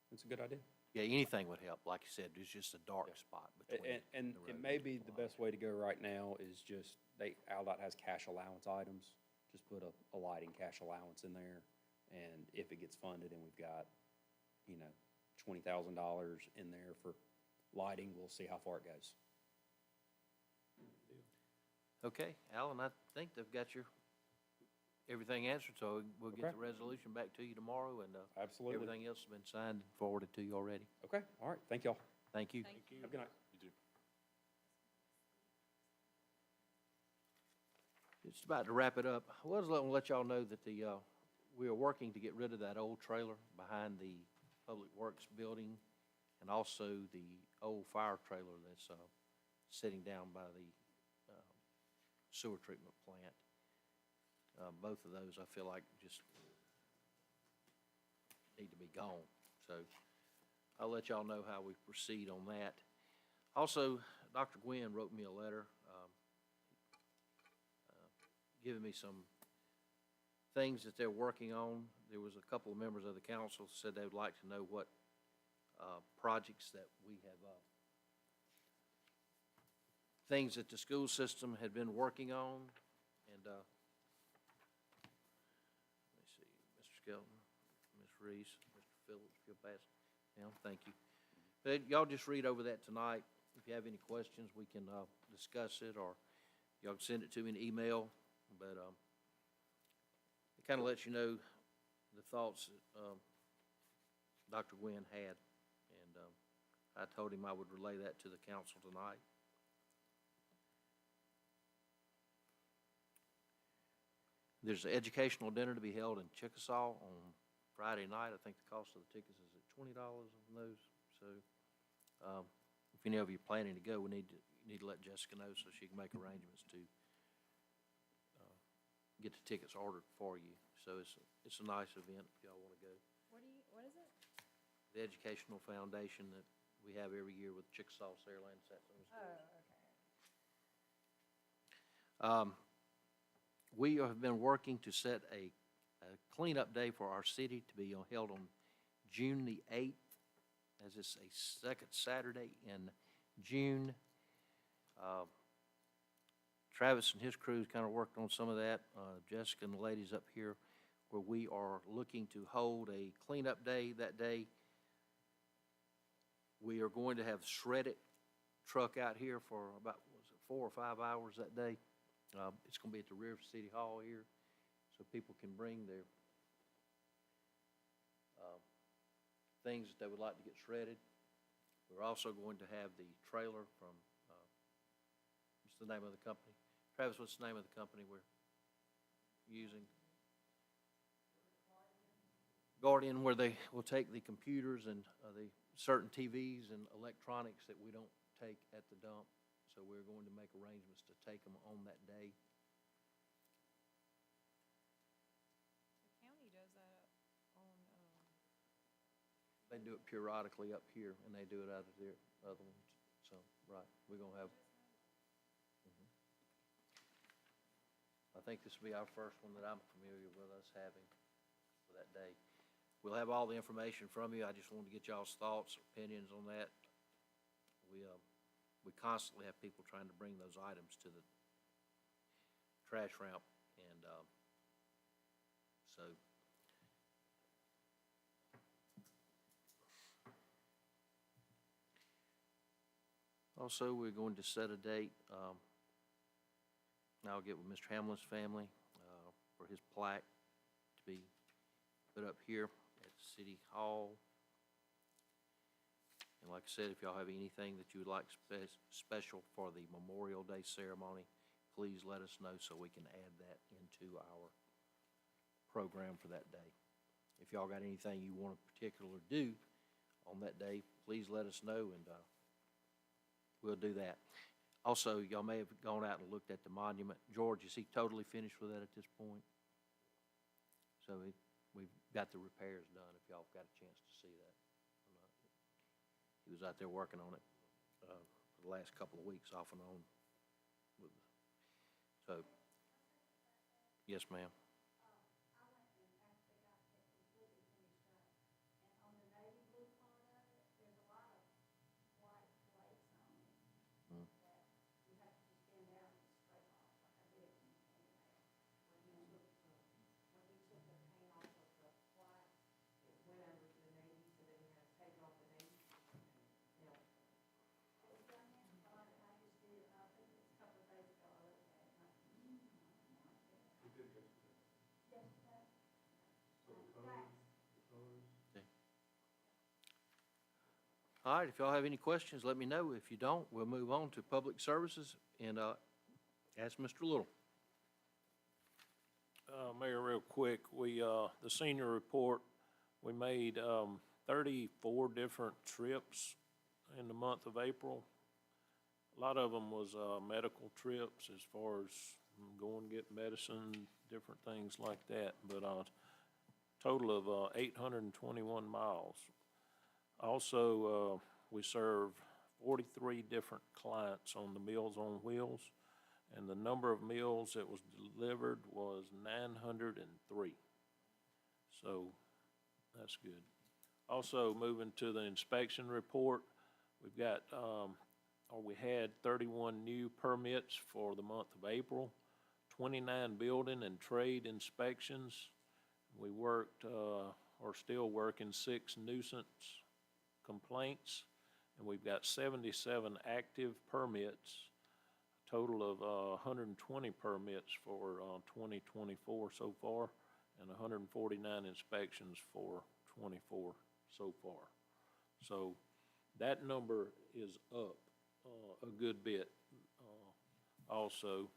That's a good idea. yeah, anything would help. Like you said, there's just a dark spot between. And the it road may and be the the best way to go right now is just, ALDOT has cash allowance items. Just put a lighting cash allowance in there, and if it gets funded and we've got, $20,000 in there for lighting, we'll see how far it goes. Okay, Alan, I think they've got everything answered, so we'll get Okay. the resolution back to you tomorrow, and Absolutely. everything else has been signed and forwarded to you already. Okay, all right, thank y'all. Thank you. Thank you. Have a good night. You too. Just about to wrap it up. I was going to let y'all know that we are working to get rid of that old trailer behind the Public Works building, and also the old fire trailer that's sitting down by the sewer treatment plant. Both of those, I feel like, just need to be gone. So I'll let y'all know how we proceed on that. Also, Dr. Gwynn wrote me a letter, giving me some things that they're working on. There was a couple of members of the council said they would like to know what projects that we have, things that the school system had been working on. And let me see, Mr. Skelton, Ms. Reese, Mr. Phillips, if you'll pass it down, thank you. But y'all just read over that tonight. If you have any questions, we can discuss it, or y'all can send it to me in email. But it kind of lets you know the thoughts that Dr. Gwynn had, and I told him I would relay that to the council tonight. There's an educational dinner to be held in Chickasaw on Friday night. I think the cost of the tickets is at $20 on those. So if any of you are planning to go, you need to let Jessica know so she can make arrangements to get the tickets ordered for you. So it's a nice event if y'all want to go. What is it? The educational foundation that we have every year with Chickasaw, Saraland, Satsuma schools. Okay. We have been working to set a cleanup day for our city to be held on June the 8th, as it's a second Saturday in June. Travis and his crew kind of worked on some of that. Jessica and the ladies up here, where we are looking to hold a cleanup day that day. We are going to have shredded truck out here for about, 4 or 5 hours that day. It's going to be at the rear of City Hall here, so people can bring their things that they would like to get shredded. We're also going to have the trailer from, what's the name of the company? Travis, what's the name of the company we're using? Guardian, where they will take the computers and the certain TVs and electronics that we don't take at the dump. So we're going to make arrangements to take them on that day. The county does that on, They do it periodically up here, and they do it out of their other ones. So, right, we're gonna have. I think this will be our first one that I'm familiar with us having for that day. We'll have all the information from you. I just wanted to get y'all's thoughts, opinions on that. We constantly have people trying to bring those items to the trash ramp, and so also we're going to set a date. I'll get with Mr. Hamlin's family for his plaque to be put up here at City Hall. And like I said, if y'all have anything that you would like special for the Memorial Day ceremony, please let us know so we can add that into our program for that day. If y'all got anything you want to particularly do on that day, please let us know, and we'll do that. Also, y'all may have gone out and looked at the monument. George, is he totally finished with that at this point? So we've got the repairs done, if y'all got a chance to see that. He was out there working on it for the last couple of weeks, off and on. So, yes, ma'am. All right, if y'all have any questions, let me know. If you don't, we'll move on to public services and ask Mr. Little. Mayor, real quick, the senior report, we made 34 different trips in the month of April. A lot of them was medical trips as far as go and get medicine, different things like that. But, total of, 821 miles. Also, we serve 43 different clients on the Meals on Wheels, and the number of meals that was delivered was 903. So, that's good. Also, moving to the inspection report, we've got, we had 31 new permits for the month of April, 29 building and trade inspections. We worked, or still working 6 nuisance complaints, and we've got 77 active permits, total of 120 permits for 2024 so far, and 149 inspections for 24 so far. So that number is up a good bit also.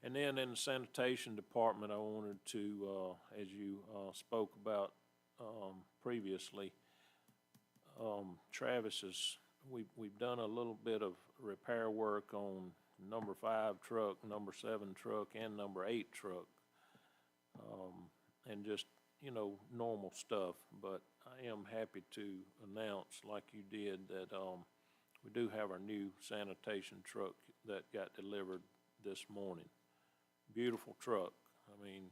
And then in the sanitation department, I wanted to, as you spoke about previously, Travis's, we've done a little bit of repair work on number 5 truck, number 7 truck, and number 8 truck. And just, you know, normal stuff. But I am happy to announce, like you did, that we do have our new sanitation truck that got delivered this morning. Beautiful truck. I mean,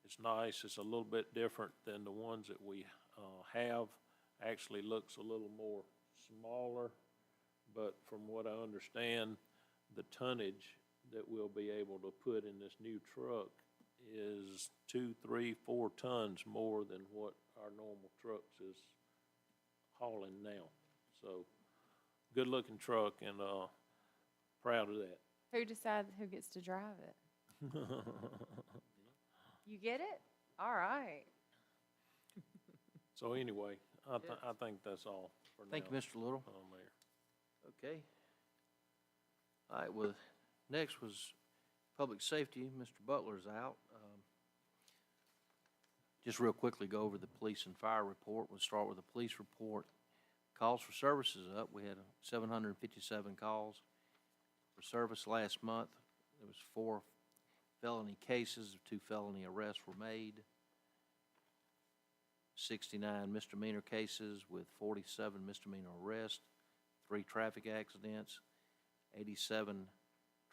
it's nice. It's a little bit different than the ones that we have. Actually looks a little more smaller, but from what I understand, the tonnage that we'll be able to put in this new truck is 2, 3, 4 tons more than what our normal trucks is hauling now. So, good looking truck, and proud of that. Who decides who gets to drive it? You get it? All right. So anyway, I think that's all for now. Thank you, Mr. Little. Mayor. Okay. All right, well, next was Public Safety. Mr. Butler's out. Just real quickly go over the police and fire report. We'll start with the police report. Calls for services up. We had 757 calls for service last month. There was 4 felony cases, 2 felony arrests were made. 69 misdemeanor cases with 47 misdemeanor arrests, 3 traffic accidents, 87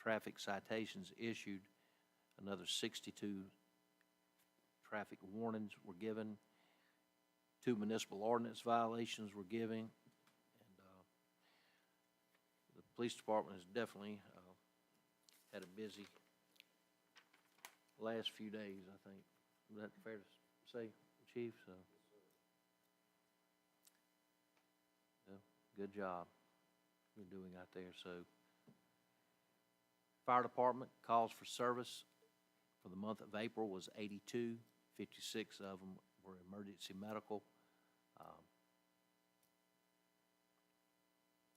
traffic citations issued, another 62 traffic warnings were given, 2 municipal ordinance violations were given, and the police department has definitely had a busy last few days, I think. Is that fair to say, Chief? So, good job you're doing out there. So, fire department calls for service for the month of April was 82. 56 of them were emergency medical.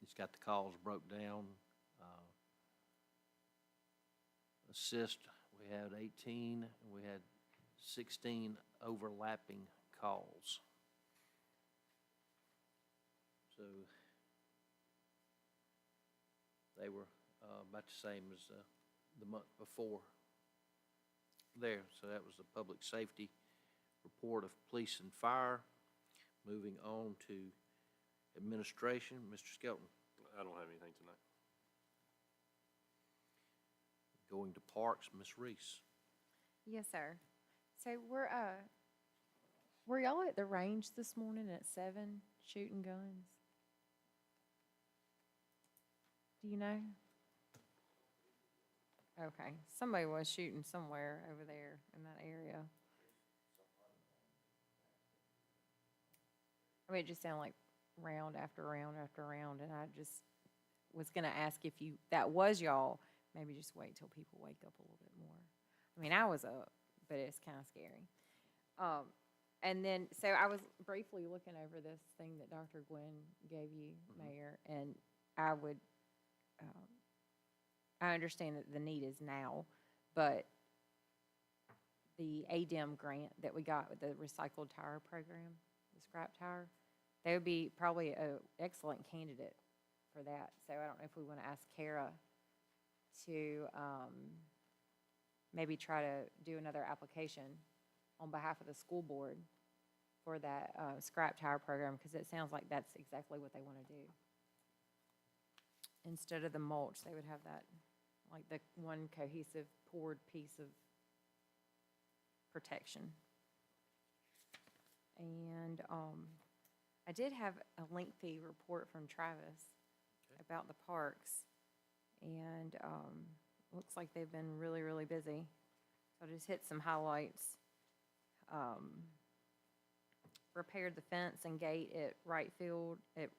It's got the calls broke down. Assist, we had 18, and we had 16 overlapping calls. So they were about the same as the month before there. So that was the public safety report of police and fire. Moving on to administration, Mr. Skelton. I don't have anything tonight. Going to parks, Ms. Reese. Yes, sir. So were y'all at the range this morning at 7 shooting guns? Do you know? Okay, somebody was shooting somewhere over there in that area. I mean, it just sounded like round after round after round, and I just was gonna ask if that was y'all, maybe just wait till people wake up a little bit more. I mean, I was up, but it's kind of scary. And then, so I was briefly looking over this thing that Dr. Gwen gave you, Mayor, and I would, I understand that the need is now, but the ADEM grant that we got with the recycled tire program, the scrap tire, they would be probably an excellent candidate for that. So I don't know if we want to ask Kara to maybe try to do another application on behalf of the school board for that scrap tire program, because it sounds like that's exactly what they want to do. Instead of the mulch, they would have that, like the one cohesive poured piece of protection. And I did have a lengthy report from Travis about the parks, and looks like they've been really, really busy. So I just hit some highlights. Repaired the fence and gate at Wright Field, at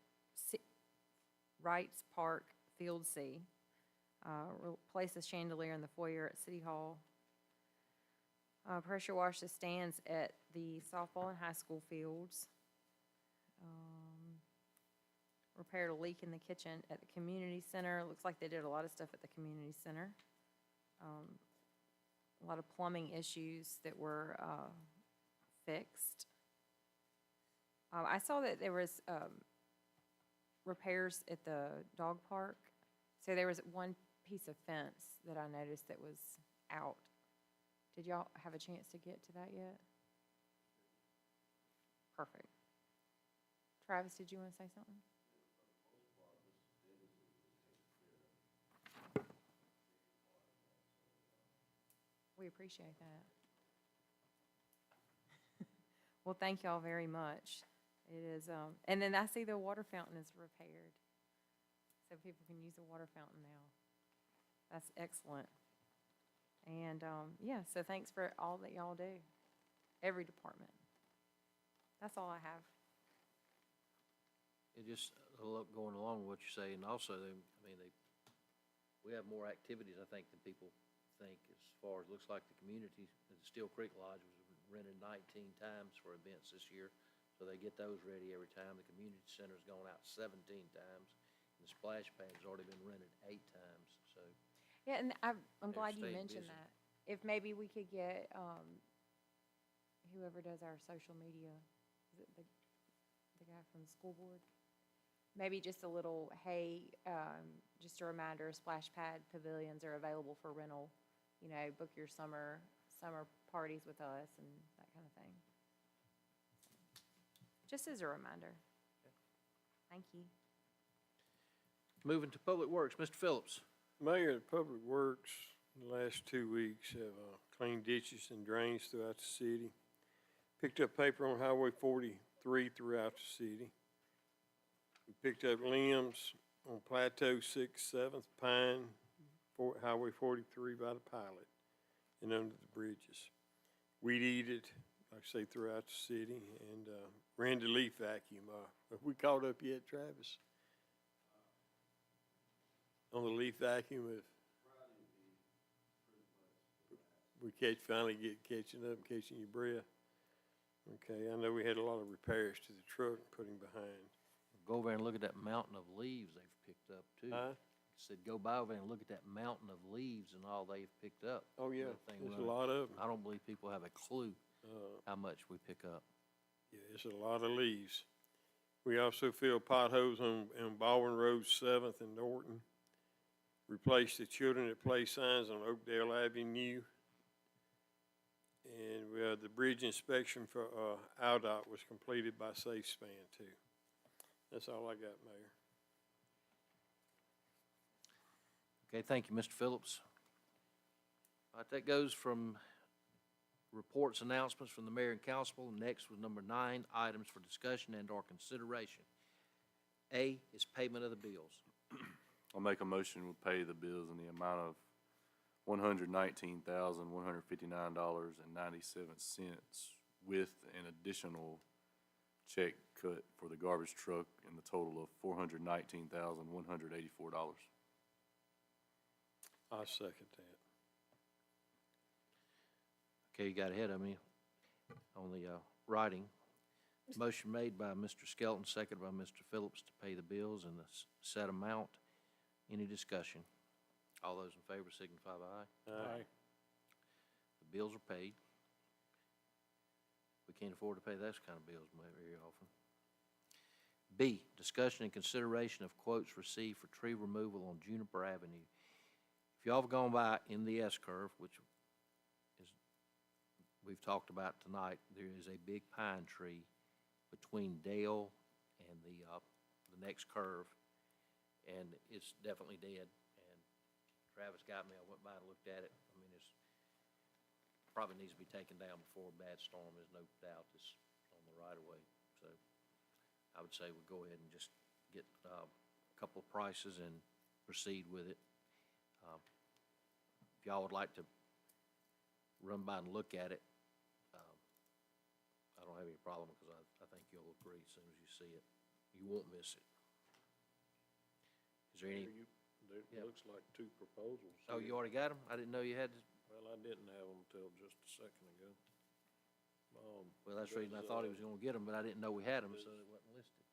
Wright's Park, Field C. Replaced the chandelier in the foyer at City Hall. Pressure washed the stands at the softball and high school fields. Repaired a leak in the kitchen at the community center. Looks like they did a lot of stuff at the community center. A lot of plumbing issues that were fixed. I saw that there was repairs at the dog park. So there was one piece of fence that I noticed that was out. Did y'all have a chance to get to that yet? Perfect. Travis, did you want to say something? We appreciate that. Well, thank y'all very much. It is, and then I see the water fountain is repaired, so people can use the water fountain now. That's excellent. And, yeah, so thanks for all that y'all do, every department. That's all I have. It just, going along with what you say, and also, we have more activities, I think, than people think, as far as, looks like the community, the Steel Creek Lodge was rented 19 times for events this year, so they get those ready every time. The community center's gone out 17 times, and the splash pad's already been rented 8 times, so. Yeah, and I'm They're glad you staying mentioned busy. that. If maybe we could get, whoever does our social media, is it the guy from the school board? Maybe just a little, hey, just a reminder, splash pad pavilions are available for rental. You know, book your summer parties with us and that kind of thing. Just as a reminder. Thank you. Moving to Public Works, Mr. Phillips. Mayor of Public Works, in the last 2 weeks, have cleaned ditches and drains throughout the city. Picked up paper on Highway 43 throughout the city. We picked up limbs on Plateau 6th, 7th, Pine, Highway 43 by the pilot, and under the bridges. Weed eated, like I say, throughout the city, and ran the leaf vacuum. Have we caught up yet, Travis? On the leaf vacuum, if we finally get catching your breath. Okay, I know we had a lot of repairs to the truck putting behind. Go over and look at that mountain of leaves they've picked up, too. Huh? Said, go by over and look at that mountain of leaves and all they've picked up. Oh, yeah, That thing there's a running. lot of them. I don't believe people have a clue how much we pick up. Yeah, it's a lot of leaves. We also filled potholes on Baldwin Road 7th and Norton. Replaced the children at play signs on Oakdale Avenue. And the bridge inspection for Aldott was completed by SafeSpan too. That's all I got, Mayor. Okay, thank you, Mr. Phillips. All right, that goes from reports, announcements from the mayor and council. Next was number 9, items for discussion and/or consideration. A is payment of the bills. I'll make a motion to pay the bills in the amount of $119,159.97 with an additional check cut for the garbage truck in the total of $419,184. I'll second that. Okay, you got ahead of me on the writing. Motion made by Mr. Skelton, seconded by Mr. Phillips to pay the bills in the set amount. Any discussion? All those in favor signify by aye. Aye. The bills are paid. We can't afford to pay those kind of bills very often. B, discussion and consideration of quotes received for tree removal on Juniper Avenue. If y'all have gone by in the S-curve, which we've talked about tonight, there is a big pine tree between Dale and the next curve, and it's definitely dead. And Travis got me, I went by and looked at it. I mean, it's, probably needs to be taken down before a bad storm, there's no doubt it's on the right of way. So I would say we go ahead and just get a couple of prices and proceed with it. If y'all would like to run by and look at it, I don't have any problem, because I think you'll agree as soon as you see it. You won't miss it. Is there any, There Yeah. looks like two proposals. oh, here. you already got them? I didn't know you had, Well, I didn't have them till just a second ago. well, that's the reason I thought he was gonna get them, but I didn't know we had them, so it wasn't listed.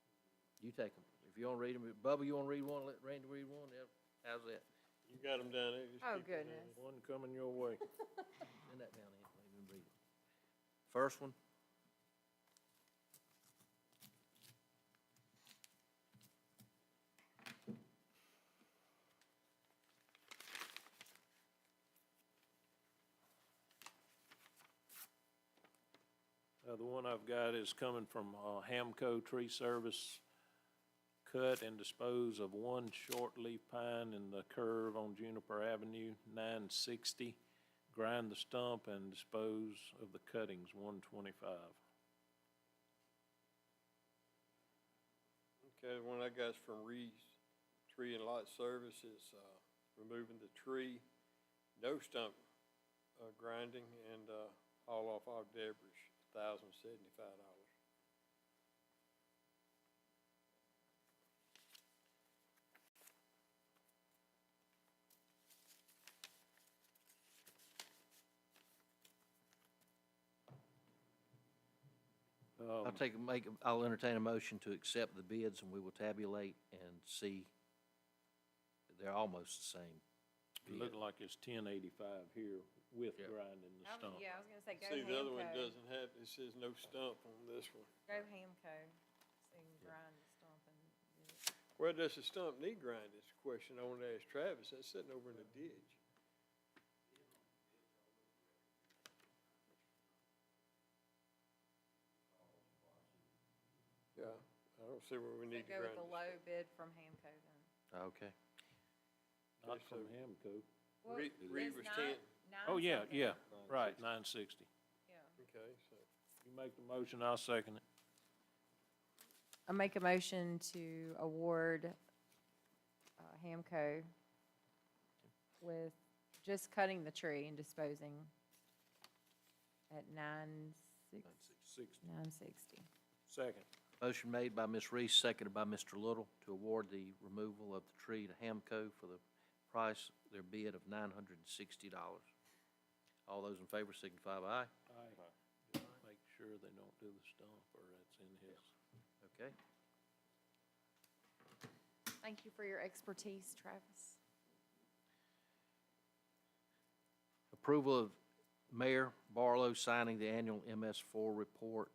You take them. If you wanna read them, Bubba, you wanna read one, let Randy read one? Yeah, how's that? You got them down there, just Oh, keep 'em down goodness. there. One coming your way. Send that down in, let him read it. First one, The one I've got is coming from Hamco Tree Service. Cut and dispose of one short-leaf pine in the curve on Juniper Avenue, 960. Grind the stump and dispose of the cuttings, $125. Okay, the one I got is from Reed's Tree and Lot Services, removing the tree, no stump grinding, and haul off all debris, $1,075. I'll entertain a motion to accept the bids, and we will tabulate and see. They're almost the same. Looking like it's 1085 here with Yeah. grinding the stump. Yeah, I was gonna say, go See, the other one Hamco. doesn't have, it says no stump on this one. Go Hamco, so you can grind the stump and do it. Well, does the stump need grind, is the question I want to ask Travis, that's sitting over in the ditch. Yeah, I don't see where we So need to go with grind the this. low bid from Hamco then. Okay. Not Okay, from so- Hamco. Well, Reed it's was nine- 10. Oh, yeah, something. yeah, right, 960. Yeah. Okay, so, You make the motion, I'll second it. I make a motion to award Hamco with just cutting the tree and disposing at 960. Second. Motion made by Ms. Reese, seconded by Mr. Little, to award the removal of the tree to Hamco for the price, their bid of $960. All those in favor signify by aye. Aye. Just make sure they don't do the stump, or that's in his. Okay. Thank you for your expertise, Travis. Approval of Mayor Barlow signing the annual MS4 report.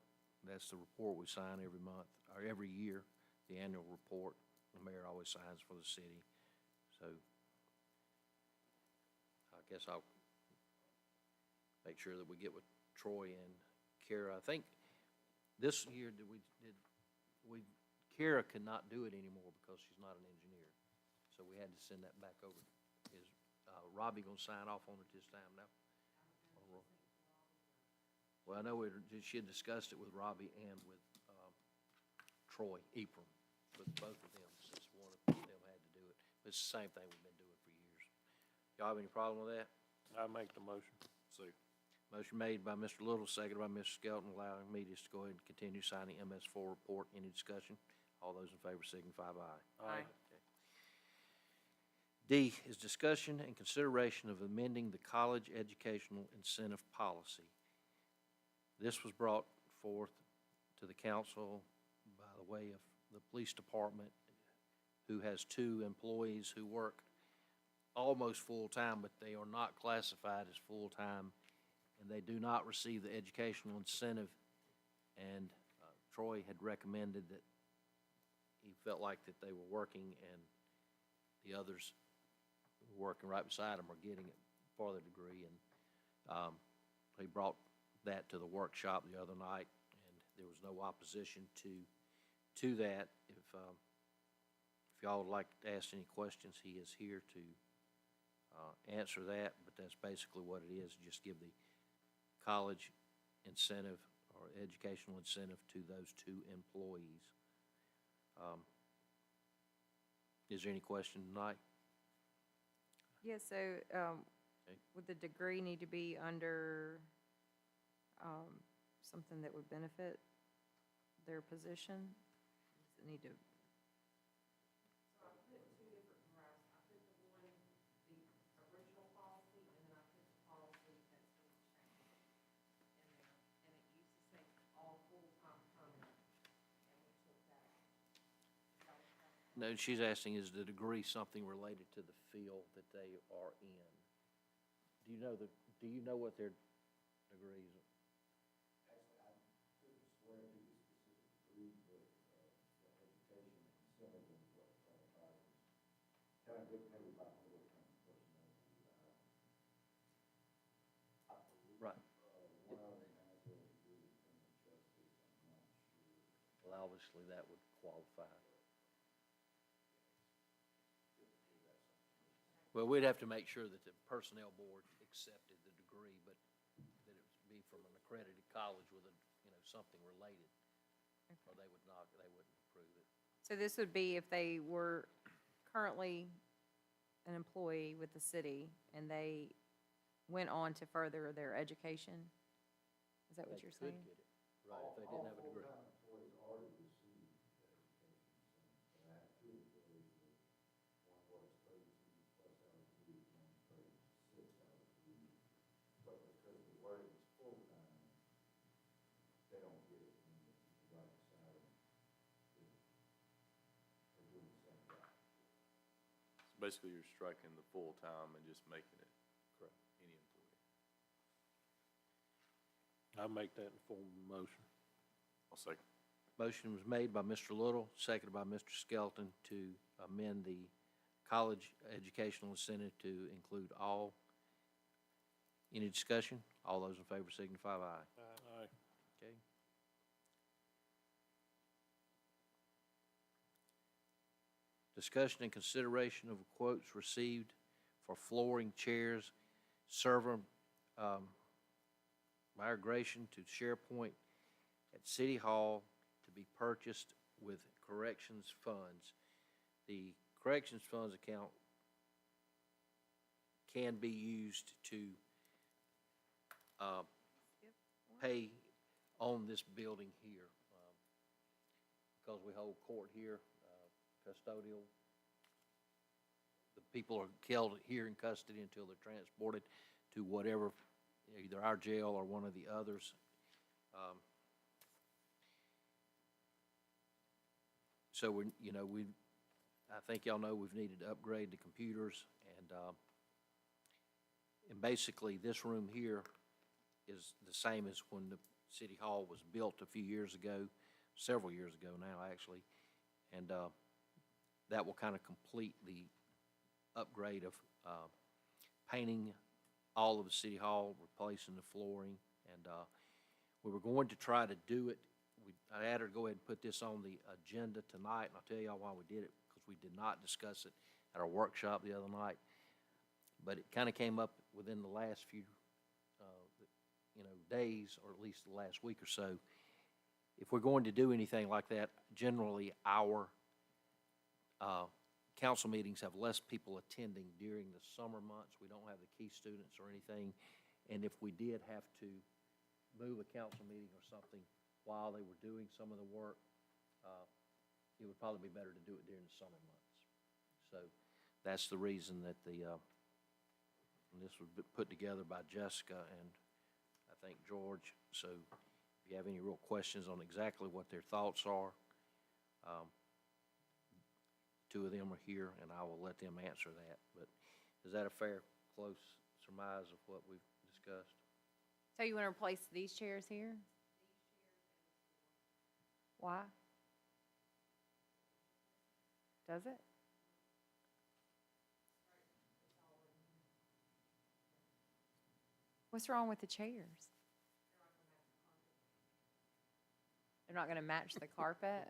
That's the report we sign every month, or every year, the annual report. The mayor always signs for the city. So I guess I'll make sure that we get with Troy and Kara. I think this year, Kara could not do it anymore because she's not an engineer. So we had to send that back over. Is Robbie gonna sign off on it this time now? Well, I know she had discussed it with Robbie and with Troy Ephraim, with both of them, since one of them had to do it. But it's the same thing we've been doing for years. Y'all have any problem with that? I make the motion. Motion made by Mr. Little, seconded by Mr. Skelton, allowing me just to go ahead and continue signing MS4 report. Any discussion? All those in favor signify by aye. Aye. D is discussion and consideration of amending the college educational incentive policy. This was brought forth to the council by the way of the police department, who has 2 employees who work almost full-time, but they are not classified as full-time, and they do not receive the educational incentive. And Troy had recommended that he felt like that they were working, and the others who were working right beside them are getting it for their degree. And he brought that to the workshop the other night, and there was no opposition to that. If y'all would like to ask any questions, he is here to answer that, but that's basically what it is, just give the college incentive or educational incentive to those two employees. Is there any question tonight? Yeah, so, Okay. would the degree need to be under, something that would benefit their position? Does it need to? No, she's asking, is the degree something related to the field that they are in? Do you know what their degrees are? Right. Well, obviously, that would qualify. Well, we'd have to make sure that the personnel board accepted the degree, but that it would be from an accredited college with something related, or they wouldn't approve it. So this would be if they were currently an employee with the city and they went on to further their education? Is that what you're saying? They could get it, right, if they didn't have a degree. Basically, you're striking the full-time and just making it Correct. any employee. I make that in form of a motion. I'll second. Motion was made by Mr. Little, seconded by Mr. Skelton to amend the college educational incentive to include all. Any discussion? All those in favor signify by aye. Aye. Okay. Discussion and consideration of quotes received for flooring, chairs, server migration to SharePoint at City Hall to be purchased with corrections funds. The corrections funds account can be used to pay on this building here, because we hold court here, custodial. The people are held here in custody until they're transported to whatever, either our jail or one of the others. So I think y'all know we've needed to upgrade the computers, and basically this room here is the same as when the City Hall was built a few years ago, several years ago now, actually. And that will kind of complete the upgrade of painting all of the City Hall, replacing the flooring. And we were going to try to do it. I had her go ahead and put this on the agenda tonight, and I'll tell y'all why we did it, because we did not discuss it at our workshop the other night. But it kind of came up within the last few days, or at least the last week or so. If we're going to do anything like that, generally our council meetings have less people attending during the summer months. We don't have the key students or anything. And if we did have to move a council meeting or something while they were doing some of the work, it would probably be better to do it during the summer months. So that's the reason that this was put together by Jessica and I think George. So if you have any real questions on exactly what their thoughts are, two of them are here, and I will let them answer that. But is that a fair, close surmise of what we've discussed? So you want to replace these chairs here? Why? Does it? What's wrong with the chairs? They're not gonna match the carpet?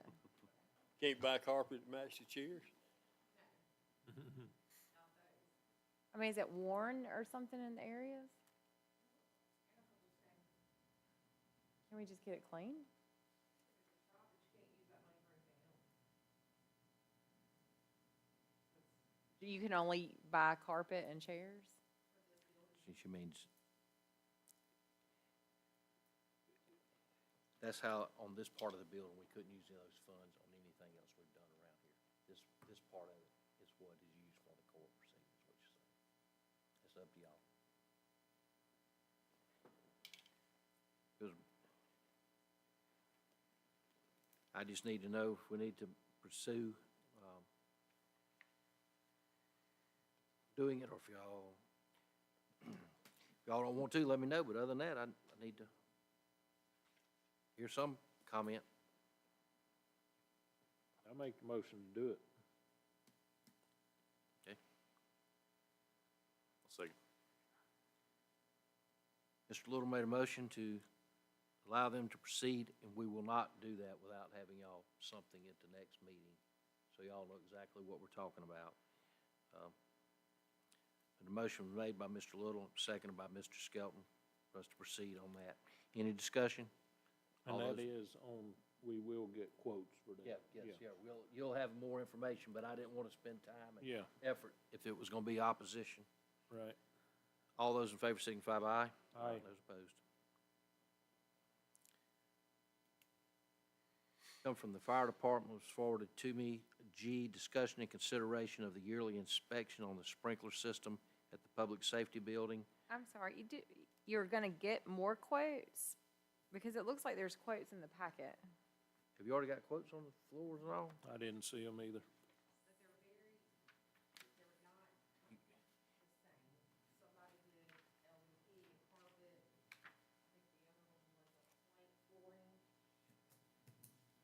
Can't buy carpet to match the chairs? I mean, is it worn or something in the areas? Can we just get it cleaned? You can only buy carpet and chairs? She means, that's how, on this part of the building, we couldn't use those funds on anything else we've done around here. This part of it is what is used for the court proceedings, what you're saying. It's up to y'all. 'Cause I just need to know if we need to pursue, doing it, or if y'all don't want to, let me know, but other than that, I need to hear some comment. I make the motion to do it. Okay. I'll second. Mr. Little made a motion to allow them to proceed, and we will not do that without having y'all something at the next meeting, so y'all know exactly what we're talking about. The motion was made by Mr. Little, seconded by Mr. Skelton, for us to proceed on that. Any discussion? And All that those- is on, we will get quotes for that. Yeah, you'll have more information, but I didn't want to spend time and Yeah, effort if it was going to be opposition. right. All those in favor signify by aye. Aye. Those opposed. Come from the fire department, was forwarded to me. G, discussion and consideration of the yearly inspection on the sprinkler system at the public safety building. I'm sorry, you're gonna get more quotes? Because it looks like there's quotes in the packet. Have you already got quotes on the floors and all? I didn't see them either.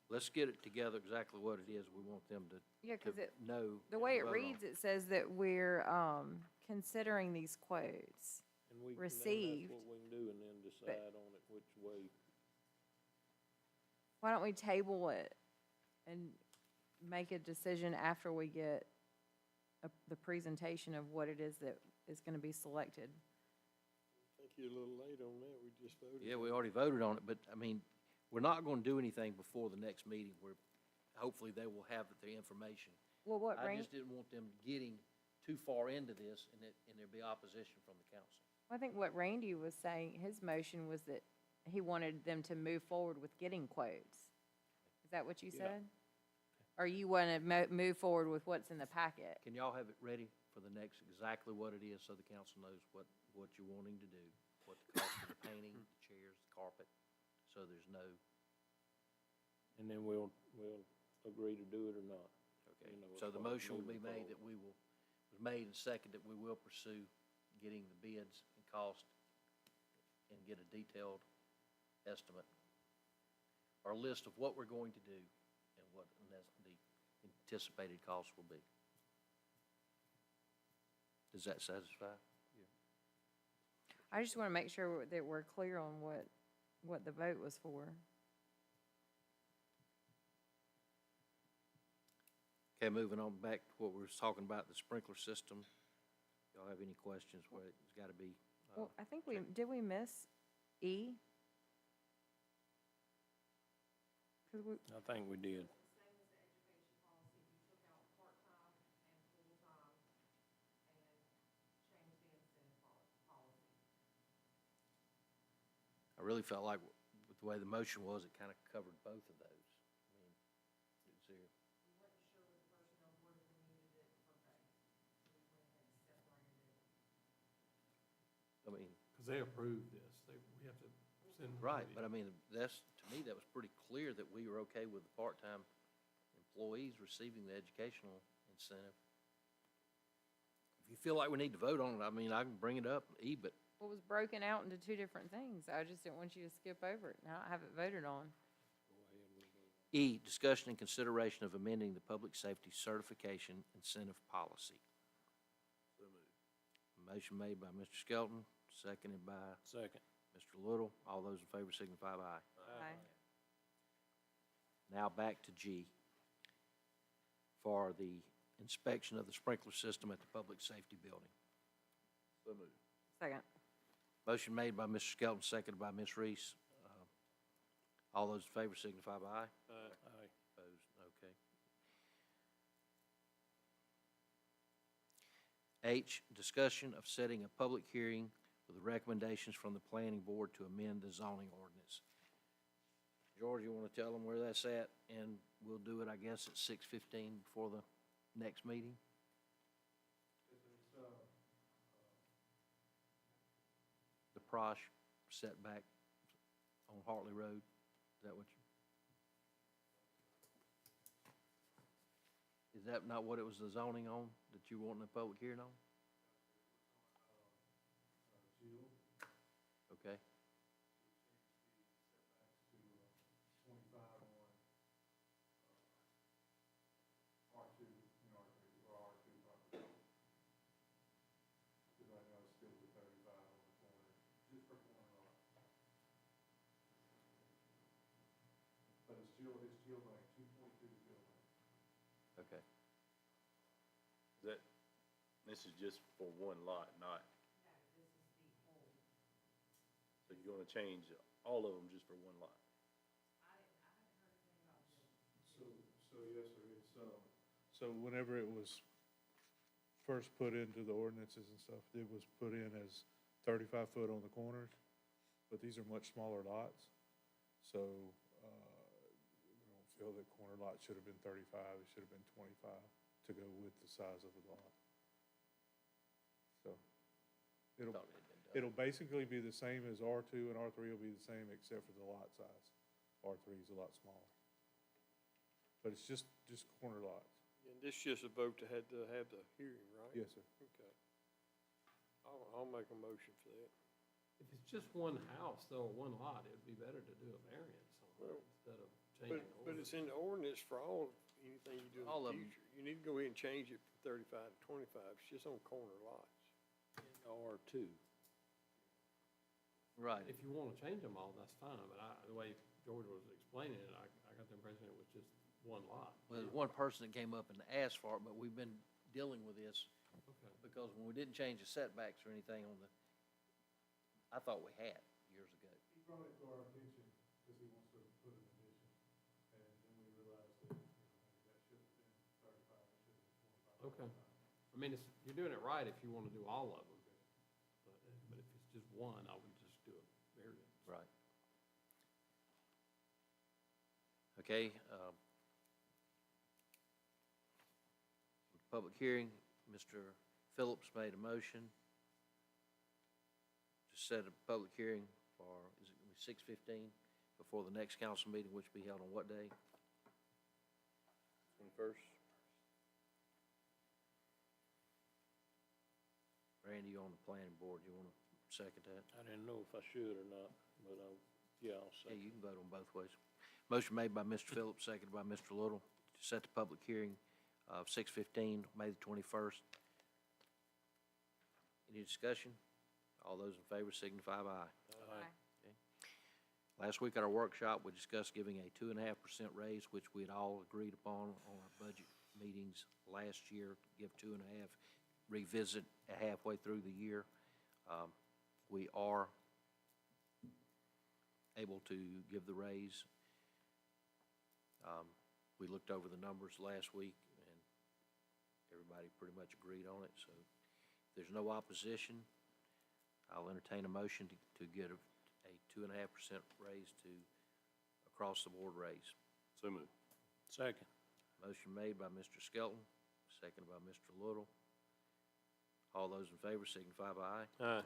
Let's get it together exactly what it is we want them Yeah, to 'cause it, know. the way it and vote on. reads, it says that we're, considering these quotes. And we, Received, that's what we can do, and then decide on it which way. Why don't we table it and make a decision after we get the presentation of what it is that is gonna be selected? I think you're a little late on that, we just voted. Yeah, we already voted on it, but, I mean, we're not gonna do anything before the next meeting, where hopefully they will have the information. Well, what I range, just didn't want them getting too far into this and there'd be opposition from the council. I think what Randy was saying, his motion was that he wanted them to move forward with getting quotes. Is that what you Yeah. said? Or you wanna move forward with what's in the packet? Can y'all have it ready for the next, exactly what it is, so the council knows what you're wanting to do, what the cost of the painting, the chairs, the carpet, so there's no, And then we'll agree to do it or not. okay. You know, So as the far as motion will be moving made that we will, was made and seconded that we will pursue getting the bids and cost and get a detailed estimate or list of what we're going to do and what the anticipated cost will be. Does that satisfy? I just wanna make sure that we're clear on what the vote was for. Okay, moving on back to what we were talking about, the sprinkler system. Y'all have any questions where it's gotta be? Well, I think did we miss E? 'Cause I think we did. I really felt like with the way the motion was, it kinda covered both of those. I mean, it's there. I mean, Because they approved this, we have to send. right, but I mean, to me, that was pretty clear that we were okay with the part-time employees receiving the educational incentive. If you feel like we need to vote on it, I mean, I can bring it up, E, but Well, it was broken out into two different things. I just didn't want you to skip over it. Now I have it voted on. E, discussion and consideration of amending the public safety certification incentive policy. Motion made by Mr. Skelton, seconded by Second. Mr. Little. All those in favor signify by aye. Aye. Now back to G for the inspection of the sprinkler system at the Public Safety Building. So moved. Second. Motion made by Mr. Skelton, seconded by Ms. Reese. All those in favor signify by aye. Aye. Opposed, okay. H, discussion of setting a public hearing with the recommendations from the planning board to amend the zoning ordinance. George, you want to tell them where that's at? And we'll do it, I guess, at 6:15 before the next meeting? The Prosh setback on Hartley Road, is that what you? Is that not what it was the zoning on, that you want in a public hearing on? Okay. Okay. Is that, this is just for one lot, not? So you're gonna change all of them just for one lot? So yes, sir, it's, so whenever it was first put into the ordinances and stuff, it was put in as 35 foot on the corners, but these are much smaller lots. So, we don't feel that corner lot should have been 35, it should have been 25 to go with the size of the lot. So, Thought it had been done. it'll basically be the same as R2, and R3 will be the same except for the lot size. R3 is a lot smaller. But it's just corner lots. And this just a vote to have the hearing, right? Yes, sir. Okay. I'll make a motion for that. If it's just one house, though, or one lot, it'd be better to do a variance on it Well, instead of changing the But it's in the ordinance for anything you do All in of the 'em. future. You need to go ahead and change it from 35 to 25. It's just on corner lots. R2. Right. If you want to change them all, that's fine, but the way George was explaining it, I got the impression it was just one lot. Well, there's one person that came up and asked for it, but we've been dealing with this Okay. because when we didn't change the setbacks or anything on the, I thought we had years ago. He brought it to our attention because he wants to put an addition, and then we realized that, that should have been 35, it should have been 25. Okay. I mean, you're doing it right if you want to do all of them. But if it's just one, I would just do a variance. Right. Okay, public hearing, Mr. Phillips made a motion to set a public hearing for, is it gonna be 6:15 before the next council meeting, which will be held on what day? 21st? Randy, you on the planning board, you wanna second that? I didn't know if I should or not, but I'll Yeah, say. you can vote on both ways. Motion made by Mr. Phillips, seconded by Mr. Little, to set the public hearing of 6:15, May the 21st. Any discussion? All those in favor signify by aye. Aye. Last week at our workshop, we discussed giving a 2.5% raise, which we had all agreed upon on our budget meetings last year, give 2.5, revisit halfway through the year. We are able to give the raise. We looked over the numbers last week, and everybody pretty much agreed on it, so if there's no opposition, I'll entertain a motion to get a 2.5% raise to across-the-board raise. So moved. Second. Motion made by Mr. Skelton, seconded by Mr. Little. All those in favor signify by aye. Aye.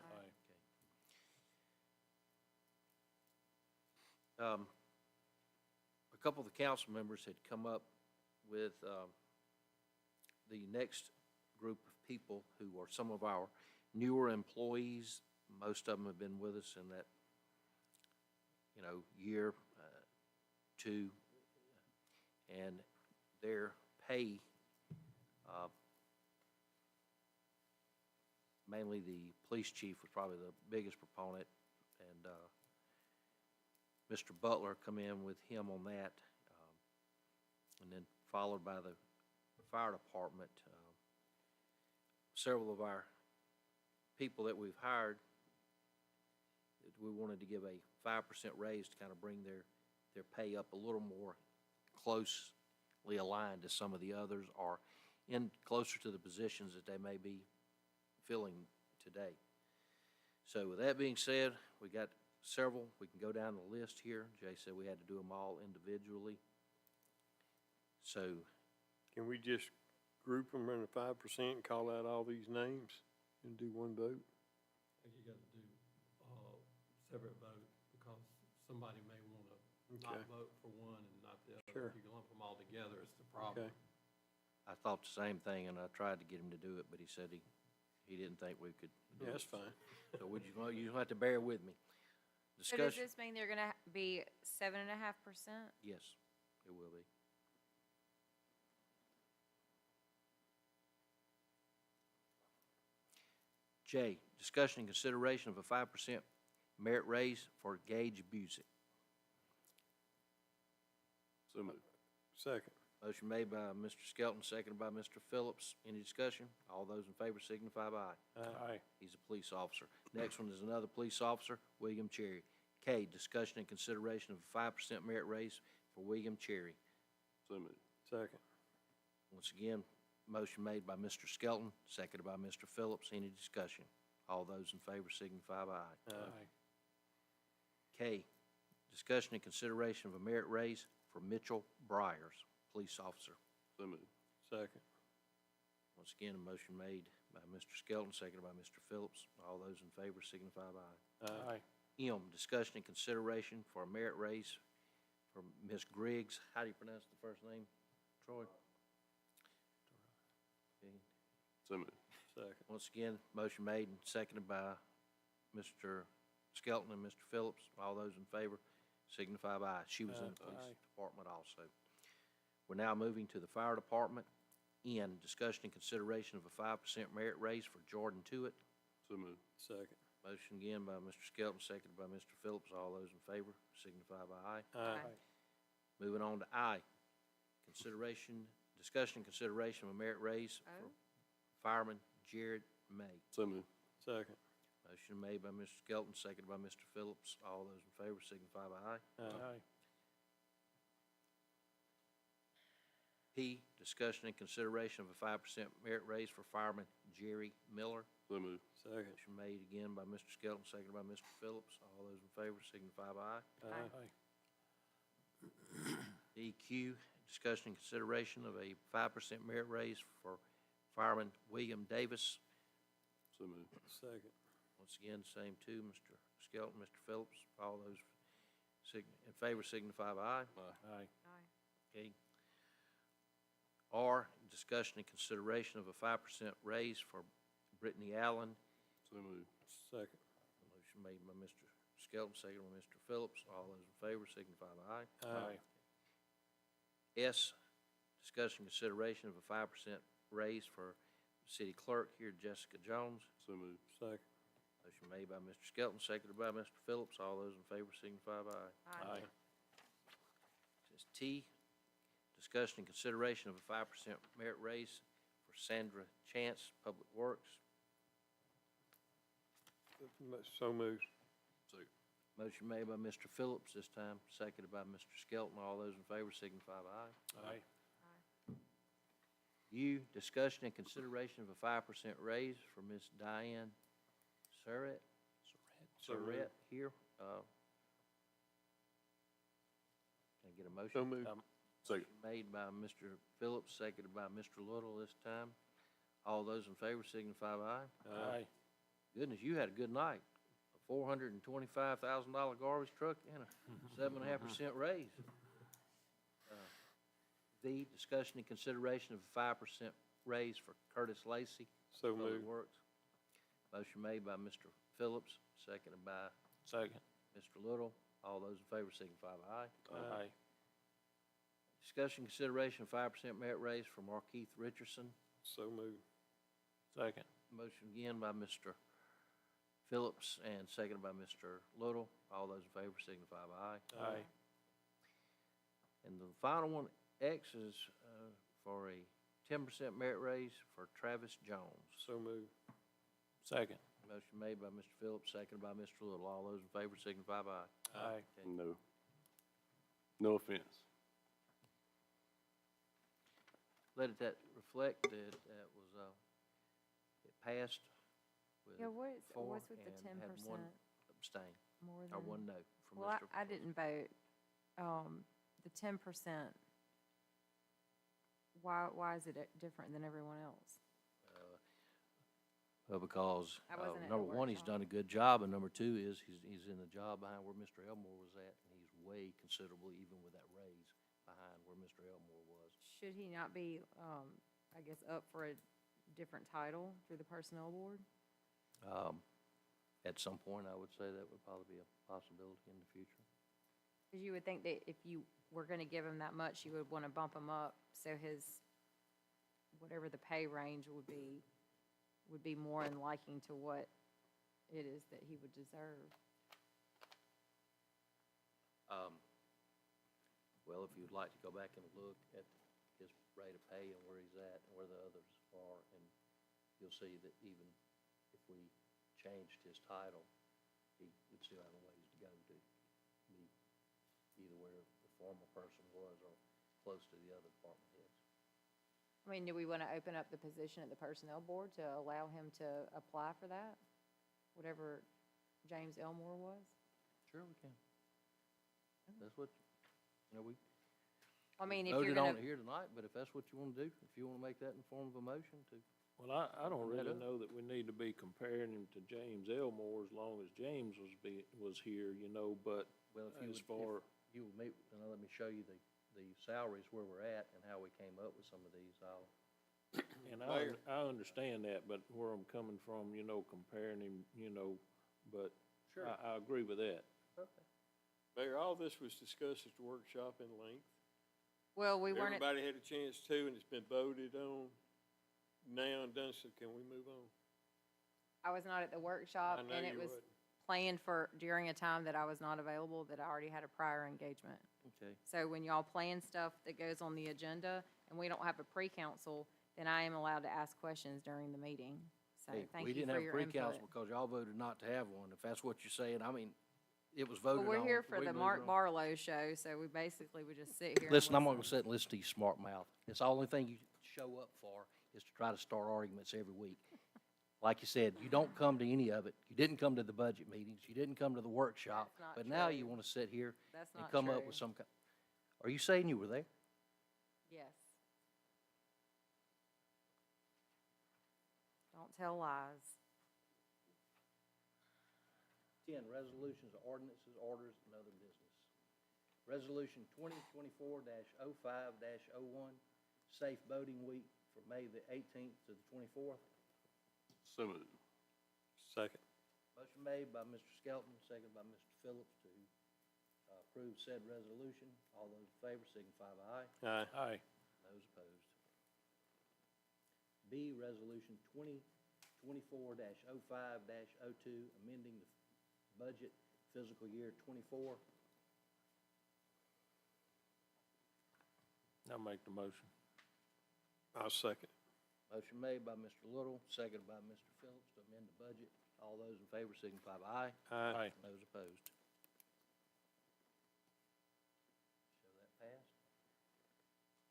A couple of the council members had come up with the next group of people who are some of our newer employees. Most of them have been with us in that, year, two, and their pay, mainly the police chief was probably the biggest proponent, and Mr. Butler come in with him on that. and then followed by the fire department. Several of our people that we've hired, we wanted to give a 5% raise to kind of bring their pay up a little more closely aligned to some of the others, or in closer to the positions that they may be filling today. So with that being said, we got several. We can go down the list here. Jay said we had to do them all individually. So Can we just group them in the 5% and call out all these names and do one vote? I think you gotta do, separate vote, because somebody may wanna not Okay. vote for one and not the other. Sure. If you lump them all together, it's the problem. Okay. I thought the same thing, and I tried to get him to do it, but he said he didn't think we could do Yeah, it. that's fine. So you have to bear with me. So does Discussion, this mean they're gonna be 7.5%? yes, it will be. J, discussion and consideration of a 5% merit raise for Gage Busick. So moved. Second. Motion made by Mr. Skelton, seconded by Mr. Phillips. Any discussion? All those in favor signify by aye. Aye. He's a police officer. Next one is another police officer, William Cherry. K, discussion and consideration of a 5% merit raise for William Cherry. So moved. Second. Once again, motion made by Mr. Skelton, seconded by Mr. Phillips. Any discussion? All those in favor signify by aye. Aye. K, discussion and consideration of a merit raise for Mitchell Briers, police officer. So moved. Second. Once again, a motion made by Mr. Skelton, seconded by Mr. Phillips. All those in favor signify by aye. Aye. M, discussion and consideration for a merit raise for Ms. Griggs. How do you pronounce the first name, Troy? Okay. So moved. Second. Once again, motion made and seconded by Mr. Skelton and Mr. Phillips. All those in favor signify by aye. She was in the police Aye. department also. We're now moving to the fire department. N, discussion and consideration of a 5% merit raise for Jordan Tuitt. So moved. Second. Motion again by Mr. Skelton, seconded by Mr. Phillips. All those in favor signify by aye. Aye. Moving on to I, discussion and consideration of a merit raise for fireman Jared May. So moved. Second. Motion made by Mr. Skelton, seconded by Mr. Phillips. All those in favor signify by aye. Aye. P, discussion and consideration of a 5% merit raise for fireman Jerry Miller. So moved. Second. Motion made again by Mr. Skelton, seconded by Mr. Phillips. All those in favor signify by aye. Aye. EQ, discussion and consideration of a 5% merit raise for fireman William Davis. So moved. Second. Once again, same two, Mr. Skelton, Mr. Phillips. All those in favor signify by aye. Aye. Okay. R, discussion and consideration of a 5% raise for Brittany Allen. So moved. Second. Motion made by Mr. Skelton, seconded by Mr. Phillips. All those in favor signify by aye. Aye. S, discussion and consideration of a 5% raise for city clerk here, Jessica Jones. So moved. Second. Motion made by Mr. Skelton, seconded by Mr. Phillips. All those in favor signify by aye. Aye. Says T, discussion and consideration of a 5% merit raise for Sandra Chance, Public Works. So moved. Second. Motion made by Mr. Phillips this time, seconded by Mr. Skelton. All those in favor signify by aye. Aye. U, discussion and consideration of a 5% raise for Ms. Diane Surratt. Surratt here. Can I get a motion? So moved. Second. Made by Mr. Phillips, seconded by Mr. Little this time. All those in favor signify by aye. Aye. Goodness, you had a good night. A $425,000 garbage truck and a 7.5% raise. V, discussion and consideration of a 5% raise for Curtis Lacy, So Public moved. Works. Motion made by Mr. Phillips, seconded by Second. Mr. Little. All those in favor signify by aye. Aye. Discussion and consideration of 5% merit raise for Markeith Richardson. So moved. Second. Motion again by Mr. Phillips and seconded by Mr. Little. All those in favor signify by aye. Aye. And the final one X is, for a 10% merit raise for Travis Jones. So move. Second. Motion made by Mr. Phillips, seconded by Mr. Little. All those in favor signify by aye. Aye. Okay. No. No offense. Let it that reflect that that was, it passed with Yeah, four what's with the and 10% had one abstain, more or than? one no from Well, Mr. I didn't vote. The 10%, why is it different than everyone else? Well, because, I wasn't at the number one, he's workshop. done a good job, and number two is he's in the job behind where Mr. Elmore was at, and he's way considerably, even with that raise, behind where Mr. Elmore was. Should he not be, I guess, up for a different title through the personnel board? At some point, I would say that would probably be a possibility in the future. Because you would think that if you were gonna give him that much, you would wanna bump him up, so his, whatever the pay range would be more in liking to what it is that he would deserve. Well, if you'd like to go back and look at his rate of pay and where he's at and where the others are, and you'll see that even if we changed his title, he would still have a ways to go to be either where the former person was or close to the other department heads. I mean, do we wanna open up the position at the personnel board to allow him to apply for that? Whatever James Elmore was? Sure, we can. That's what, we I mean, if you're voted on gonna, it here tonight, but if that's what you want to do, if you want to make that in form of a motion to. Well, I don't Open that really up. know that we need to be comparing him to James Elmore as long as James was here, but Well, if you as would, far, if you would meet, and let me show you the salaries where we're at and how we came up with some of these, and Mayor. I understand that, but where I'm coming from, comparing him, but Sure. I agree with that. Okay. Mayor, all this was discussed at the workshop in length. well, we weren't, Everybody had a chance to, and it's been voted on now and done, so can we move on? I was not at the workshop, I know and it you was wasn't. planned for during a time that I was not available, that I already had a prior engagement. Okay. So when y'all plan stuff that goes on the agenda, and we don't have a pre-council, then I am allowed to ask questions during the meeting. So Hey, thank we you didn't for have a your pre-council input. because y'all voted not to have one. If that's what you're saying, I mean, it was Well, voted on. we're here for We the moved Mark on. Barlow show, so we basically would just sit here and Listen, I'm not gonna listen. sit and listen to you smart mouth. It's the only thing you show up for is to try to start arguments every week. Like you said, you don't come to any of it. You didn't come to the budget meetings. You didn't come to the workshop. That's not But now you true. wanna sit here That's and not come up true. with some are you saying you were there? Yes. Don't tell lies. 10, resolutions, ordinances, orders, and other business. Resolution 2024-05-01, Safe Boating Week from May the 18th to the 24th. So moved. Second. Motion made by Mr. Skelton, seconded by Mr. Phillips to approve said resolution. All those in favor signify by aye. Aye. Those opposed. B, Resolution 2024-05-02, amending the budget fiscal year 24. I'll make the motion. I'll second. Motion made by Mr. Little, seconded by Mr. Phillips to amend the budget. All those in favor signify by aye. Aye. Those opposed. Show that passed.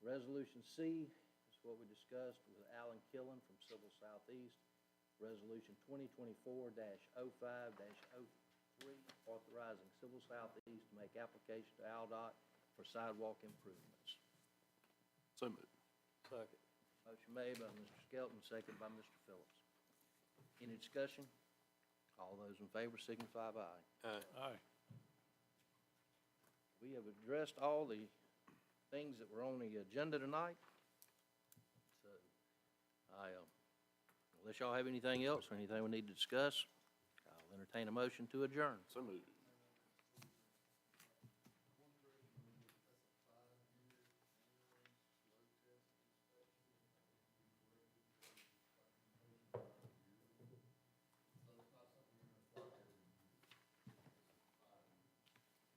Resolution C is what we discussed with Alan Killen from Civil Southeast. Resolution 2024-05-03, authorizing Civil Southeast to make application to ALDOT for sidewalk improvements. So moved. Second. Motion made by Mr. Skelton, seconded by Mr. Phillips. Any discussion? All those in favor signify by aye. Aye. We have addressed all the things that were on the agenda tonight. So, unless y'all have anything else or anything we need to discuss, I'll entertain a motion to adjourn. So moved.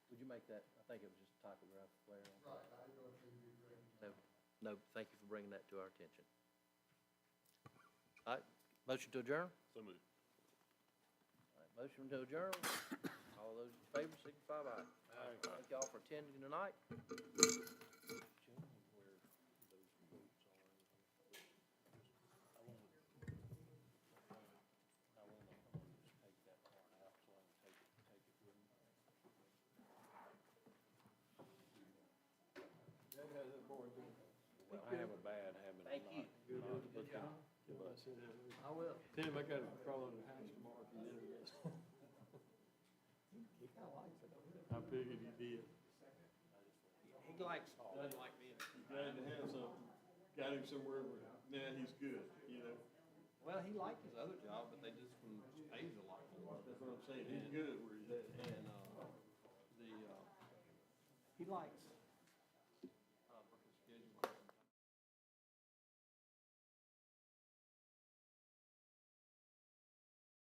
Would you make make that, I think it was just a typographical error. Right, No, no, thank you for bringing that to our attention. All right, motion to adjourn? So moved. All right, motion to adjourn. All those in favor, signify by aye. Thank y'all for attending tonight. I have a bad habit of Thank you. not looking at us. I will. Tim, I got a crawl in the house tomorrow if you did this. He kinda likes it. I figured he did. He likes, doesn't like being. Glad to have something. Got him somewhere where now he's good, you know? Well, he liked his other job, but they just pays a lot more. That's what I'm saying. He's good where he's at. And, he likes